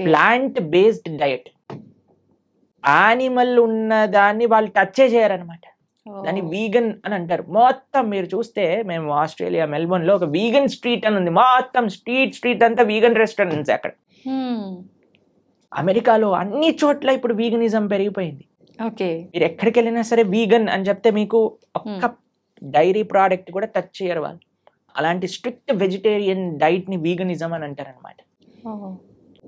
Speaker 3: ప్లాంట్ బేస్డ్ డయట్, యానిమల్ ఉన్న దాన్ని వాళ్ళు టచ్ చేయరనమాట, దాన్ని వీగన్ అని అంటారు. మొత్తం మీరు చూస్తే, మేము ఆస్ట్రేలియా మెల్బోర్న్ లో ఒక వీగన్ స్ట్రీట్ అని ఉంది, మొత్తం స్ట్రీట్ అంతా వీగన్ రెస్టారెంట్స్ అక్కడ. అమెరికాలో అన్ని చోట్ల ఇప్పుడు వీగనిజం పెరిగిపోయింది. మీరు ఎక్కడికి వెళ్ళినా సరే వీగన్ అని చెప్తే మీకు ఒక్క డైరీ ప్రోడక్ట్ కూడా టచ్ చేయరు వాళ్ళు. అలాంటి స్ట్రిక్ట్ వెజిటేరియన్ డైట్ ని వీగనిజం అని అంటారు అనమాట.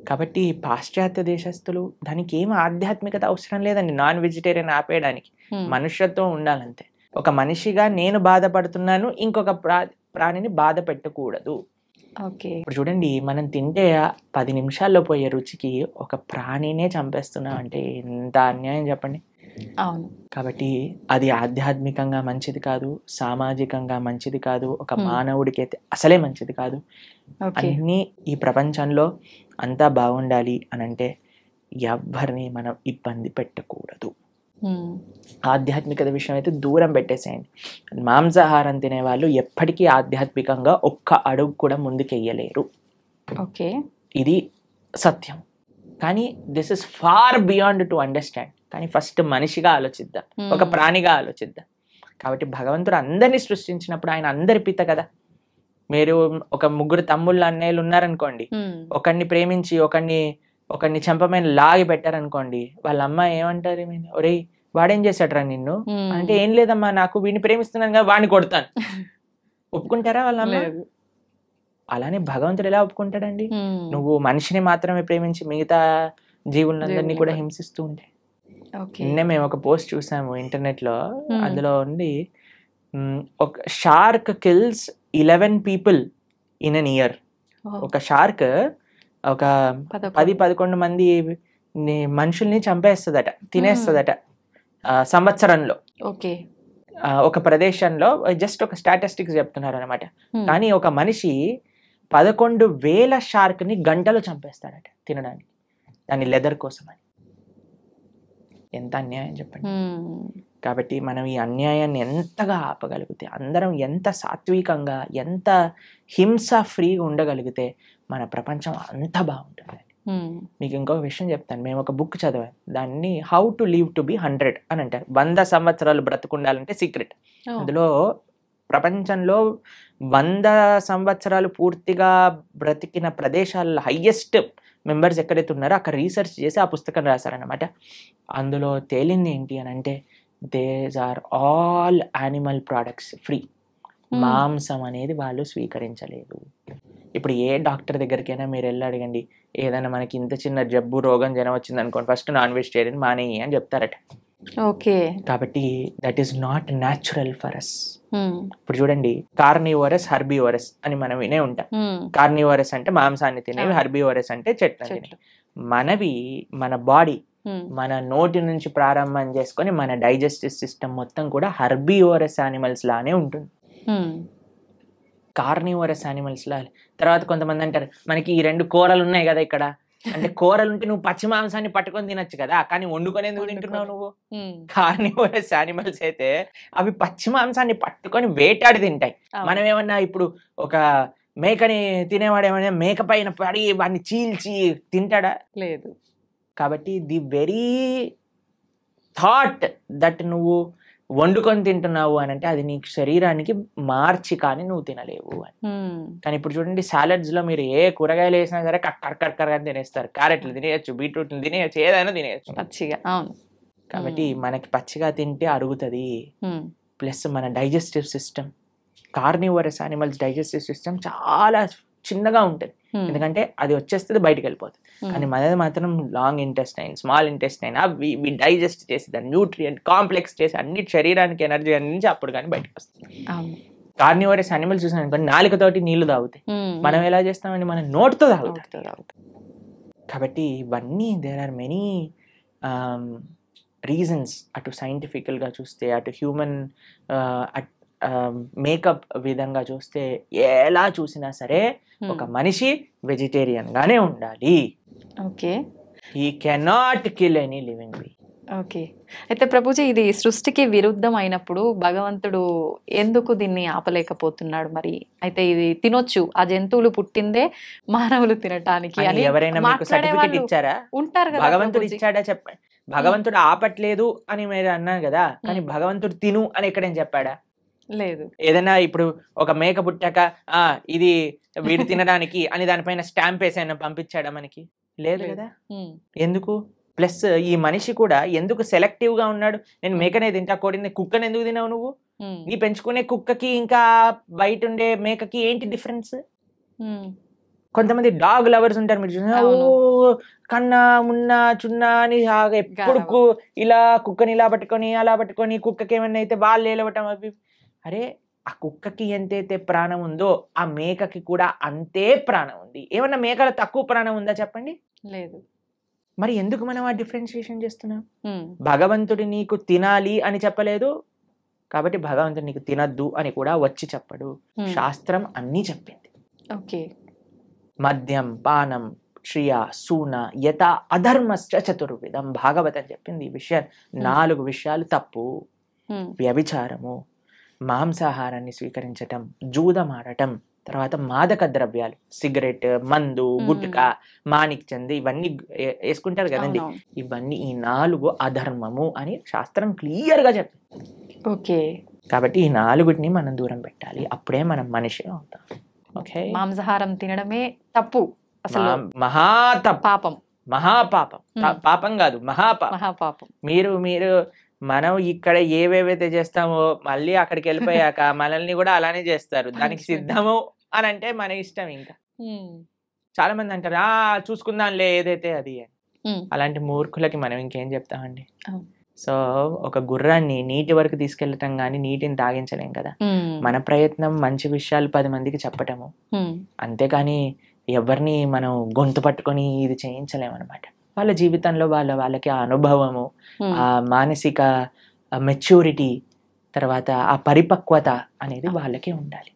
Speaker 3: కాబట్టి పాశ్చాత్య దేశస్తులు, దానికి ఏం ఆధ్యాత్మికత అవసరం లేదండి నాన్ వెజిటేరియన్ ఆపేయడానికి. మనుష్యత్వం ఉండాలంతే. ఒక మనిషిగా నేను బాధపడుతున్నాను, ఇంకొక ప్రాణిని బాధ పెట్టకూడదు. ఇప్పుడు చూడండి, మనం తింటే 10 నిమిషాల్లో పోయే రుచికి ఒక ప్రాణినే చంపేస్తున్నాం అంటే ఎంత అన్యాయం చెప్పండి.
Speaker 2: అవును.
Speaker 3: కాబట్టి అది ఆధ్యాత్మికంగా మంచిది కాదు, సామాజికంగా మంచిది కాదు, ఒక మానవుడికి అయితే అసలే మంచిది కాదు. అన్ని ఈ ప్రపంచంలో అంతా బాగుండాలి అని అంటే ఎవరిని మనం ఇబ్బంది పెట్టకూడదు. ఆధ్యాత్మికత విషయం అయితే దూరం పెట్టేసేయండి. మాంసాహారం తినే వాళ్ళు ఎప్పటికీ ఆధ్యాత్మికంగా ఒక్క అడుగు కూడా ముందుకెయ్యలేరు. ఇది సత్యం. కానీ this is far beyond to understand. కానీ ఫస్ట్ మనిషిగా ఆలోచిద్దాం, ఒక ప్రాణిగా ఆలోచిద్దాం. కాబట్టి భగవంతుడు అందరినీ సృష్టించినప్పుడు ఆయన అందరి పిత కదా. మీరు ఒక 3 తమ్ముళ్ళు అన్నయ్యలు ఉన్నారనుకోండి, ఒకరిని ప్రేమించి ఒకరిని చెంపమైన లాగి పెట్టారనుకోండి, వాళ్ళ అమ్మ ఏమంటారు, ఒరే వాడేం చేశాడరా నిన్ను అంటే, ఏం లేదమ్మా నాకు వీడిని ప్రేమిస్తున్నాను కదా వాడిని కొడతాను. ఒప్పుకుంటారా వాళ్ళ అమ్మ? అలానే భగవంతుడు ఎలా ఒప్పుకుంటాడండి? నువ్వు మనిషిని మాత్రమే ప్రేమించి మిగతా జీవులందరినీ కూడా హింసిస్తూ ఉంటే. నిన్నే మేము ఒక పోస్ట్ చూసాము ఇంటర్నెట్ లో, అందులో ఉంది ఒక shark kills 11 people in an year. ఒక షార్క్ ఒక 10-11 మంది మనుషుల్ని చంపేస్తుందట, తినేస్తుందట సంవత్సరంలో. ఒక ప్రదేశంలో జస్ట్ ఒక స్టాటిస్టిక్స్ చెప్తున్నారు అనమాట. కానీ ఒక మనిషి 11,000 షార్క్ ని గంటలో చంపేస్తాడట తినడానికి, దాని లెదర్ కోసం అని. ఎంత అన్యాయం చెప్పండి. కాబట్టి మనం ఈ అన్యాయాన్ని ఎంతగా ఆపగలిగితే, అందరం ఎంత సాత్వికంగా, ఎంత హింస ఫ్రీగా ఉండగలిగితే మన ప్రపంచం అంత బాగుంటుంది. మీకు ఇంకొక విషయం చెప్తాను. మేము ఒక బుక్ చదివాం, దాన్ని how to live to be 100 అని అంటారు. 100 సంవత్సరాలు బ్రతుకుండాలంటే సీక్రెట్. అందులో ప్రపంచంలో 100 సంవత్సరాలు పూర్తిగా బ్రతికిన ప్రదేశాల్లో హైయెస్ట్ మెంబర్స్ ఎక్కడైతే ఉన్నారో అక్కడ రీసెర్చ్ చేసి ఆ పుస్తకం రాశారనమాట. అందులో తేలింది ఏంటి అని అంటే, these are all animal products free. మాంసం అనేది వాళ్ళు స్వీకరించలేదు. ఇప్పుడు ఏ డాక్టర్ దగ్గరికైనా మీరు వెళ్ళి అడగండి, ఏదైనా మనకి ఇంత చిన్న జబ్బు రోగం జనం వచ్చింది అనుకోండి, ఫస్ట్ నాన్ వెజిటేరియన్ మానేయి అని చెప్తారట.
Speaker 2: ఓకే.
Speaker 3: కాబట్టి that is not natural for us. ఇప్పుడు చూడండి, కార్నివోరస్ హర్బివోరస్ అని మనం వినే ఉంటాం. కార్నివోరస్ అంటే మాంసాన్ని తినేవి, హర్బివోరస్ అంటే చెట్లు తినేవి. మనవి మన బాడీ మన నోటి నుంచి ప్రారంభం చేసుకొని మన డైజెస్టివ్ సిస్టమ్ మొత్తం కూడా హర్బివోరస్ యానిమల్స్ లానే ఉంటుంది, కార్నివోరస్ యానిమల్స్ లా. తర్వాత కొంతమంది అంటారు మనకి ఈ 2 కూరలు ఉన్నాయి కదా ఇక్కడ, అంటే కూరలు ఉంటే నువ్వు పచ్చి మాంసాన్ని పట్టుకొని తినొచ్చు కదా, కానీ వండుకొని ఎందుకు తింటున్నావు నువ్వు? కార్నివోరస్ యానిమల్స్ అయితే అవి పచ్చి మాంసాన్ని పట్టుకొని వేటాడి తింటాయి. మనం ఏమన్నా ఇప్పుడు ఒక మేకని తినేవాడు ఏమన్నా మేక పైన పడి వాడిని చీల్చి తింటాడా?
Speaker 2: లేదు.
Speaker 3: కాబట్టి ది వెరీ థాట్ దట్ నువ్వు వండుకొని తింటున్నావు అని అంటే అది నీ శరీరానికి మార్చి కానీ నువ్వు తినలేవు అని. కానీ ఇప్పుడు చూడండి, సాలడ్స్ లో మీరు ఏ కూరగాయలు వేసినా సరే కక్కర్ అని తినేస్తారు. క్యారెట్లు తినేయచ్చు, బీట్రూట్లు తినేయచ్చు, ఏదైనా తినేయచ్చు
Speaker 2: పచ్చిగా. అవును.
Speaker 3: కాబట్టి మనకి పచ్చిగా తింటే అరుగుతుంది. ప్లస్ మన digestive system, carnivorous animals digestive system చాలా చిన్నగా ఉంటుంది, ఎందుకంటే అది వచ్చేస్తుంది బయటకు వెళ్ళిపోతుంది. కానీ మనది మాత్రం లాంగ్ ఇంటెస్టైన్, స్మాల్ ఇంటెస్టైన్, అవి డైజెస్ట్ చేసి దాన్ని న్యూట్రియంట్ కాంప్లెక్స్ చేసి అన్ని శరీరానికి ఎనర్జీ అందించి అప్పుడు కానీ బయటకు వస్తుంది. కార్నివోరస్ యానిమల్స్ చూసాను అనుకోండి, నాలుకతోటి నీళ్లు తాగుతాయి. మనం ఎలా చేస్తామండి? మనం నోటితో తాగుతాం. కాబట్టి ఇవన్నీ దేర్ ఆర్ మెనీ రీజన్స్. అటు సైంటిఫికల్గా చూస్తే, అటు హ్యూమన్ మేకప్ విధంగా చూస్తే, ఎలా చూసినా సరే ఒక మనిషి వెజిటేరియన్ గానే ఉండాలి.
Speaker 2: Okay.
Speaker 3: He cannot kill any living being.
Speaker 2: Okay. అయితే ప్రభుజీ, ఇది సృష్టికి విరుద్ధం అయినప్పుడు భగవంతుడు ఎందుకు దీన్ని ఆపలేకపోతున్నాడు మరి? అయితే ఇది తినొచ్చు, ఆ జంతువులు పుట్టిందే మానవులు తినటానికి అని
Speaker 3: ఎవరైనా మీకు సర్టిఫికెట్ ఇచ్చారా?
Speaker 2: ఉంటారు కదా.
Speaker 3: భగవంతుడు ఇచ్చాడా? చెప్పండి. భగవంతుడు ఆపట్లేదు అని మీరు అన్నారు కదా, కానీ భగవంతుడు తిను అని ఎక్కడేం చెప్పాడా?
Speaker 2: లేదు.
Speaker 3: ఏదైనా ఇప్పుడు ఒక మేక పుట్టాక ఇది వీడు తినడానికి అని దానిపైన స్టాంప్ వేసి ఆయన పంపించాడా మనకి? లేదు కదా. ఎందుకు? ప్లస్ ఈ మనిషి కూడా ఎందుకు సెలెక్టివ్ గా ఉన్నాడు? నేను మేకనే తింటా, కోడిని, కుక్కని ఎందుకు తినావు నువ్వు? నీ పెంచుకునే కుక్కకి ఇంకా బయట ఉండే మేకకి ఏంటి డిఫరెన్స్? కొంతమంది డాగ్ లవర్స్ ఉంటారు, మీరు చూసిన కన్నా మున్నా చున్నా అని ఎప్పుడు ఇలా కుక్కని ఇలా పట్టుకొని అలా పట్టుకొని, కుక్కకి ఏమన్నా అయితే వాళ్ళు ఏలవటం అవి. అరే, ఆ కుక్కకి ఎంతైతే ప్రాణం ఉందో ఆ మేకకి కూడా అంతే ప్రాణం ఉంది. ఏమన్నా మేకల తక్కువ ప్రాణం ఉందా చెప్పండి?
Speaker 2: లేదు.
Speaker 3: మరి ఎందుకు మనం ఆ డిఫరెన్షియేషన్ చేస్తున్నాం? భగవంతుడి నీకు తినాలి అని చెప్పలేదు, కాబట్టి భగవంతుడు నీకు తినద్దు అని కూడా వచ్చి చెప్పడు. శాస్త్రం అన్నీ చెప్పింది.
Speaker 2: ఓకే.
Speaker 3: మద్యం, పానం, శ్రియ, సూన, యత, అధర్మశ్చ చతుర్విధం. భాగవతం చెప్పింది ఈ విషయాలు. 4 విషయాలు తప్పు. వ్యభిచారము, మాంసాహారాన్ని స్వీకరించటం, జూదమాడటం, తర్వాత మాదక ద్రవ్యాలు, సిగరెట్, మందు, గుట్కా, మాణిక్ చంద్, ఇవన్నీ వేసుకుంటారు కదండి. ఇవన్నీ ఈ 4 అధర్మము అని శాస్త్రం క్లియర్ గా చెప్పింది.
Speaker 2: ఓకే.
Speaker 3: కాబట్టి ఈ 4టిని మనం దూరం పెట్టాలి, అప్పుడే మనం మనిషి అవుతాం. ఓకే.
Speaker 2: మాంసాహారం తినడమే తప్పు, అసలు
Speaker 3: పాపం, మహాపాపం. పాపం కాదు, మహాపాపం. మీరు మనం ఇక్కడ ఏవేవైతే చేస్తామో మళ్ళీ అక్కడికి వెళ్ళిపోయాక మనల్ని కూడా అలానే చేస్తారు. దానికి సిద్ధము అని అంటే మన ఇష్టం. ఇంకా చాలా మంది అంటారు చూసుకుందాంలే ఏదైతే అది అని. అలాంటి మూర్ఖులకి మనం ఇంకేం చెప్తామండి? సో ఒక గుర్రాన్ని నీటి వరకు తీసుకెళ్ళటం కానీ నీటిని తాగించలేం కదా. మన ప్రయత్నం మంచి విషయాలు 10 మందికి చెప్పటము, అంతేకాని ఎవరిని మనం గొంతు పట్టుకొని ఇది చేయించలేమన్నమాట. వాళ్ళ జీవితంలో వాళ్ళకి ఆ అనుభవము, ఆ మానసిక మెచ్యూరిటీ, తర్వాత ఆ పరిపక్వత అనేది వాళ్ళకి ఉండాలి.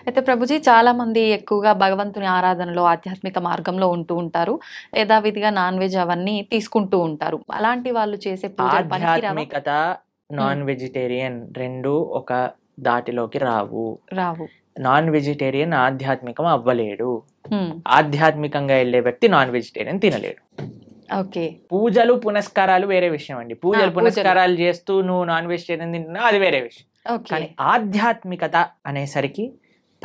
Speaker 2: అయితే ప్రభుజీ, చాలా మంది ఎక్కువగా భగవంతుని ఆరాధనలో ఆధ్యాత్మిక మార్గంలో ఉంటూ ఉంటారు, యథావిధిగా నాన్ వెజ్ అవన్నీ తీసుకుంటూ ఉంటారు. అలాంటి వాళ్ళు చేసే
Speaker 3: ఆధ్యాత్మికత, నాన్ వెజిటేరియన్ 2 ఒక దాటిలోకి రావు. నాన్ వెజిటేరియన్ ఆధ్యాత్మికం అవ్వలేడు. ఆధ్యాత్మికంగా వెళ్ళే వ్యక్తి నాన్ వెజిటేరియన్ తినలేడు.
Speaker 2: ఓకే.
Speaker 3: పూజలు పునస్కారాలు వేరే విషయం అండి. పూజలు పునస్కారాలు చేస్తూ నువ్వు నాన్ వెజిటేరియన్ తింటున్నావు, అది వేరే విషయం. కానీ ఆధ్యాత్మికత అనేసరికి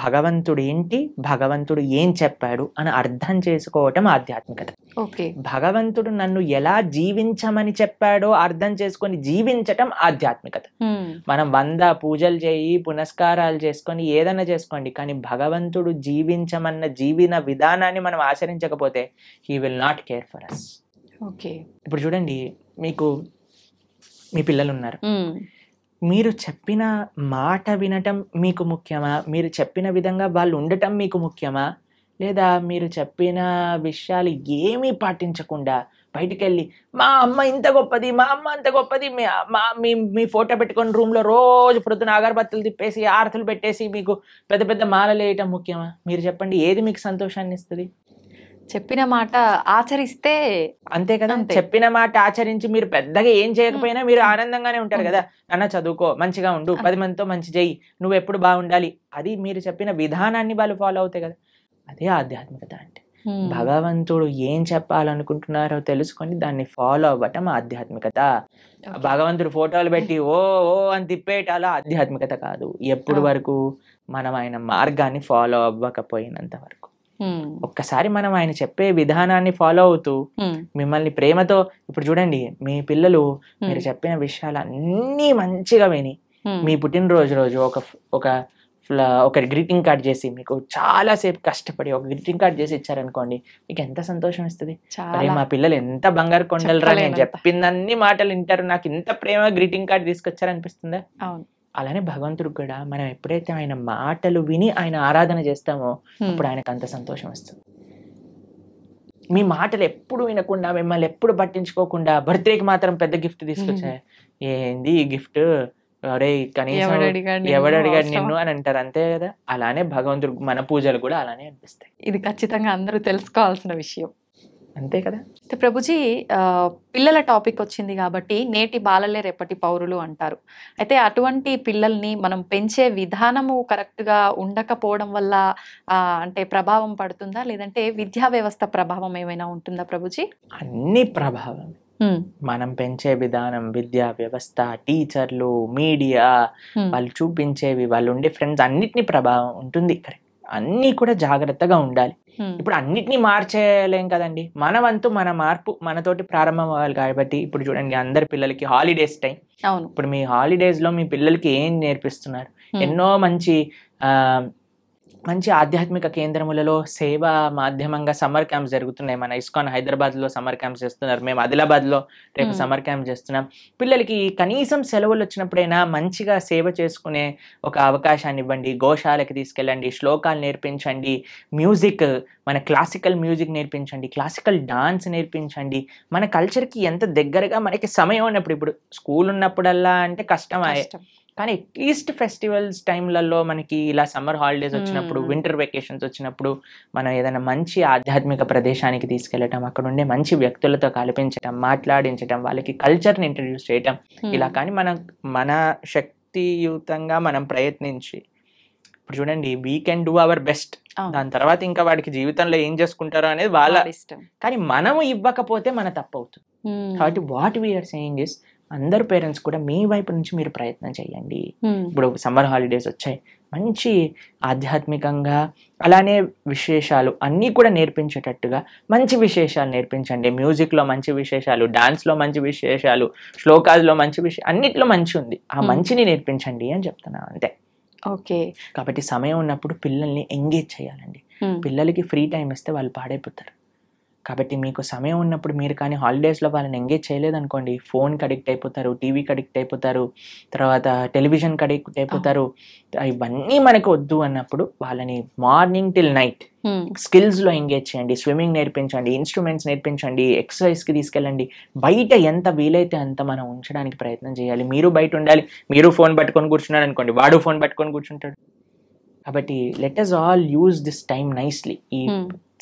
Speaker 3: భగవంతుడు ఏంటి, భగవంతుడు ఏం చెప్పాడు అని అర్థం చేసుకోవటం ఆధ్యాత్మికత.
Speaker 2: ఓకే,
Speaker 3: భగవంతుడు నన్ను ఎలా జీవించమని చెప్పాడో అర్థం చేసుకొని జీవించటం ఆధ్యాత్మికత. మనం 100 పూజలు చేయి, పునస్కారాలు చేసుకొని ఏదైనా చేసుకోండి, కానీ భగవంతుడు జీవించమన్న జీవన విధానాన్ని మనం ఆచరించకపోతే he will not care for us.
Speaker 2: Okay,
Speaker 3: ఇప్పుడు చూడండి, మీకు మీ పిల్లలు ఉన్నారు, మీరు చెప్పిన మాట వినటం మీకు ముఖ్యమా, మీరు చెప్పిన విధంగా వాళ్ళు ఉండటం మీకు ముఖ్యమా, లేదా మీరు చెప్పిన విషయాలు ఏమీ పాటించకుండా బయటికి వెళ్ళి మా అమ్మ ఇంత గొప్పది, మా అమ్మ అంత గొప్పది, మీ ఫోటో పెట్టుకొని రూమ్లో రోజు ప్రొద్దున అగరబత్తులు తిప్పేసి ఆరతులు పెట్టేసి మీకు పెద్ద పెద్ద మాలలు వేయటం ముఖ్యమా? మీరు చెప్పండి, ఏది మీకు సంతోషాన్ని ఇస్తుంది?
Speaker 2: చెప్పిన మాట ఆచరిస్తే
Speaker 3: అంతే కదా. చెప్పిన మాట ఆచరించి మీరు పెద్దగా ఏం చేయకపోయినా మీరు ఆనందంగానే ఉంటారు కదా. అన్న చదువుకో, మంచిగా ఉండు, 10 మందితో మంచి చెయ్యి, నువ్వు ఎప్పుడు బాగుండాలి, అది మీరు చెప్పిన విధానాన్ని వాళ్ళు ఫాలో అవుతాయి కదా. అదే ఆధ్యాత్మికత అంటే. భగవంతుడు ఏం చెప్పాలనుకుంటున్నారో తెలుసుకొని దాన్ని ఫాలో అవ్వటం ఆధ్యాత్మికత. భగవంతుడు ఫోటోలు పెట్టి ఓ ఓ అని తిప్పేటాలో ఆధ్యాత్మికత కాదు. ఎప్పుడు వరకు మనం ఆయన మార్గాన్ని ఫాలో అవ్వకపోయినంత వరకు. ఒక్కసారి మనం ఆయన చెప్పే విధానాన్ని ఫాలో అవుతూ మిమ్మల్ని ప్రేమతో, ఇప్పుడు చూడండి, మీ పిల్లలు మీరు చెప్పిన విషయాలు అన్నీ మంచిగా విని మీ పుట్టినరోజు రోజు ఒక గ్రీటింగ్ కార్డ్ చేసి మీకు చాలా సేపు కష్టపడి ఒక గ్రీటింగ్ కార్డ్ చేసి ఇచ్చారనుకోండి, మీకు ఎంత సంతోషం ఇస్తుంది. అరే మా పిల్లలు ఎంత బంగారు కొండలరా, నేను చెప్పిందన్ని మాటలు వింటారు, నాకు ఇంత ప్రేమ గ్రీటింగ్ కార్డ్ తీసుకొచ్చారనిపిస్తుందా? అలానే భగవంతుడికి కూడా మనం ఎప్పుడైతే ఆయన మాటలు విని ఆయన ఆరాధన చేస్తామో అప్పుడు ఆయనకు అంత సంతోషం వస్తుంది. మీ మాటలు ఎప్పుడు వినకుండా, మిమ్మల్ని ఎప్పుడు పట్టించుకోకుండా బర్త్డేకి మాత్రం పెద్ద గిఫ్ట్ తీసుకొచ్చా, ఏంది ఈ గిఫ్ట్, అరే కనీసం ఎవడు అడిగాడు నిన్ను అని అంటారు, అంతే కదా. అలానే భగవంతుడు మన పూజలు కూడా అలానే అనిపిస్తాయి.
Speaker 2: ఇది ఖచ్చితంగా అందరూ తెలుసుకోవాల్సిన విషయం,
Speaker 3: అంతే కదా.
Speaker 2: ప్రభుజీ, పిల్లల టాపిక్ వచ్చింది కాబట్టి నేటి బాలలే రేపటి పౌరులు అంటారు. అయితే అటువంటి పిల్లల్ని మనం పెంచే విధానము కరెక్ట్గా ఉండకపోవడం వల్ల అంటే ప్రభావం పడుతుందా, లేదంటే విద్యా వ్యవస్థ ప్రభావం ఏమైనా ఉంటుందా ప్రభుజీ?
Speaker 3: అన్ని ప్రభావం. మనం పెంచే విధానం, విద్యా వ్యవస్థ, టీచర్లు, మీడియా, వాళ్ళు చూపించేవి, వాళ్ళు ఉండే ఫ్రెండ్స్, అన్నిటినీ ప్రభావం ఉంటుంది. కరెక్ట్, అన్నీ కూడా జాగ్రత్తగా ఉండాలి. ఇప్పుడు అన్నిటినీ మార్చేయలేం కదండి. మన వంతు మన మార్పు మనతోటి ప్రారంభం అవ్వాలి. కాబట్టి ఇప్పుడు చూడండి, అందరి పిల్లలకి హాలిడేస్ టైం. ఇప్పుడు మీ హాలిడేస్ లో మీ పిల్లలకి ఏం నేర్పిస్తున్నారు? ఎన్నో మంచి ఆధ్యాత్మిక కేంద్రములలో సేవా మాధ్యమంగా సమ్మర్ క్యాంప్స్ జరుగుతున్నాయి. మన ఇస్కాన్ హైదరాబాద్లో సమ్మర్ క్యాంప్స్ చేస్తున్నారు, మేము ఆదిలాబాద్లో రేపు సమ్మర్ క్యాంప్ చేస్తున్నాం. పిల్లలకి కనీసం సెలవులు వచ్చినప్పుడైనా మంచిగా సేవ చేసుకునే ఒక అవకాశాన్ని ఇవ్వండి. గోశాలకి తీసుకెళ్ళండి, శ్లోకాలు నేర్పించండి, మ్యూజిక్, మన క్లాసికల్ మ్యూజిక్ నేర్పించండి, క్లాసికల్ డాన్స్ నేర్పించండి. మన కల్చర్కి ఎంత దగ్గరగా మనకి సమయం ఉన్నప్పుడు, ఇప్పుడు స్కూల్ ఉన్నప్పుడల్లా అంటే కష్టమే, కానీ అట్లీస్ట్ ఫెస్టివల్స్ టైంలలో మనకి ఇలా సమ్మర్ హాలిడేస్ వచ్చినప్పుడు, వింటర్ వెకేషన్స్ వచ్చినప్పుడు మనం ఏదైనా మంచి ఆధ్యాత్మిక ప్రదేశానికి తీసుకెళ్ళటం, అక్కడ ఉండే మంచి వ్యక్తులతో కల్పించటం, మాట్లాడించటం, వాళ్ళకి కల్చర్ని ఇంట్రడ్యూస్ చేయటం, ఇలా కానీ మన శక్తియుతంగా మనం ప్రయత్నించి, ఇప్పుడు చూడండి, we can do our best. దాని తర్వాత ఇంకా వాడికి జీవితంలో ఏం చేసుకుంటారో అనేది వాళ్ళ ఇష్టం, కానీ మనము ఇవ్వకపోతే మన తప్పు అవుతుంది. కాబట్టి వాట్ వీఆర్ సేయింగ్ ఇస్, అందరు పేరెంట్స్ కూడా మీ వైపు నుంచి మీరు ప్రయత్నం చేయండి. ఇప్పుడు సమ్మర్ హాలిడేస్ వచ్చాయి, మంచి ఆధ్యాత్మికంగా అలానే విశేషాలు అన్నీ కూడా నేర్పించేటట్టుగా మంచి విశేషాలు నేర్పించండి. మ్యూజిక్లో మంచి విశేషాలు, డాన్స్లో మంచి విశేషాలు, శ్లోకాల్లో మంచి విషయం, అన్నిట్లో మంచి ఉంది, ఆ మంచిని నేర్పించండి అని చెప్తున్నాను, అంతే.
Speaker 2: ఓకే.
Speaker 3: కాబట్టి సమయం ఉన్నప్పుడు పిల్లల్ని ఎంగేజ్ చేయాలండి. పిల్లలకి ఫ్రీ టైం ఇస్తే వాళ్ళు పాడైపోతారు. కాబట్టి మీకు సమయం ఉన్నప్పుడు మీరు కానీ హాలిడేస్లో వాళ్ళని ఎంగేజ్ చేయలేదనుకోండి, ఫోన్కి అడిక్ట్ అయిపోతారు, టీవీకి అడిక్ట్ అయిపోతారు, తర్వాత టెలివిజన్కి అడిక్ట్ అయిపోతారు. ఇవన్నీ మనకు వద్దు అన్నప్పుడు వాళ్ళని మార్నింగ్ టిల్ నైట్ స్కిల్స్లో ఎంగేజ్ చేయండి. స్విమ్మింగ్ నేర్పించండి, ఇన్స్ట్రుమెంట్స్ నేర్పించండి, ఎక్సర్సైజ్కి తీసుకెళ్ళండి. బయట ఎంత వీలైతే అంత మనం ఉంచడానికి ప్రయత్నం చేయాలి. మీరు బయట ఉండాలి, మీరు ఫోన్ పట్టుకొని కూర్చున్నారు అనుకోండి, వాడు ఫోన్ పట్టుకొని కూర్చుంటాడు. కాబట్టి let us all use this time nicely. ఈ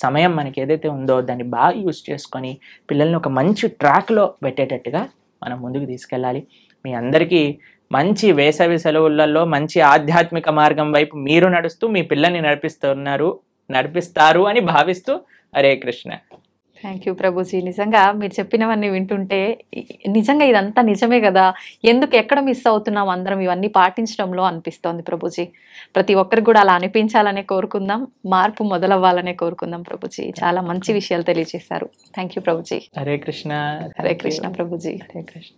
Speaker 3: సమయం మనకి ఏదైతే ఉందో దాన్ని బాగా యూజ్ చేసుకొని పిల్లల్ని ఒక మంచి ట్రాక్లో పెట్టేటట్టుగా మనం ముందుకు తీసుకెళ్ళాలి. మీ అందరికీ మంచి వేసవి సెలవులలో మంచి ఆధ్యాత్మిక మార్గం వైపు మీరు నడుస్తూ మీ పిల్లల్ని నడిపిస్తారు అని భావిస్తూ, హరే కృష్ణ.
Speaker 2: Thank you Prabhuji. నిజంగా మీరు చెప్పినవన్నీ వింటుంటే నిజంగా ఇదంతా నిజమే కదా, ఎందుకు ఎక్కడ మిస్ అవుతున్నాం అందరం ఇవన్నీ పాటించడంలో అనిపిస్తోంది ప్రభుజీ. ప్రతి ఒక్కరికి కూడా అలా అనిపించాలనే కోరుకుందాం, మార్పు మొదలవ్వాలనే కోరుకుందాం ప్రభుజీ. చాలా మంచి విషయాలు తెలియజేశారు. Thank you Prabhuji.
Speaker 3: హరే కృష్ణ.
Speaker 2: హరే కృష్ణ ప్రభుజీ. హరే కృష్ణ.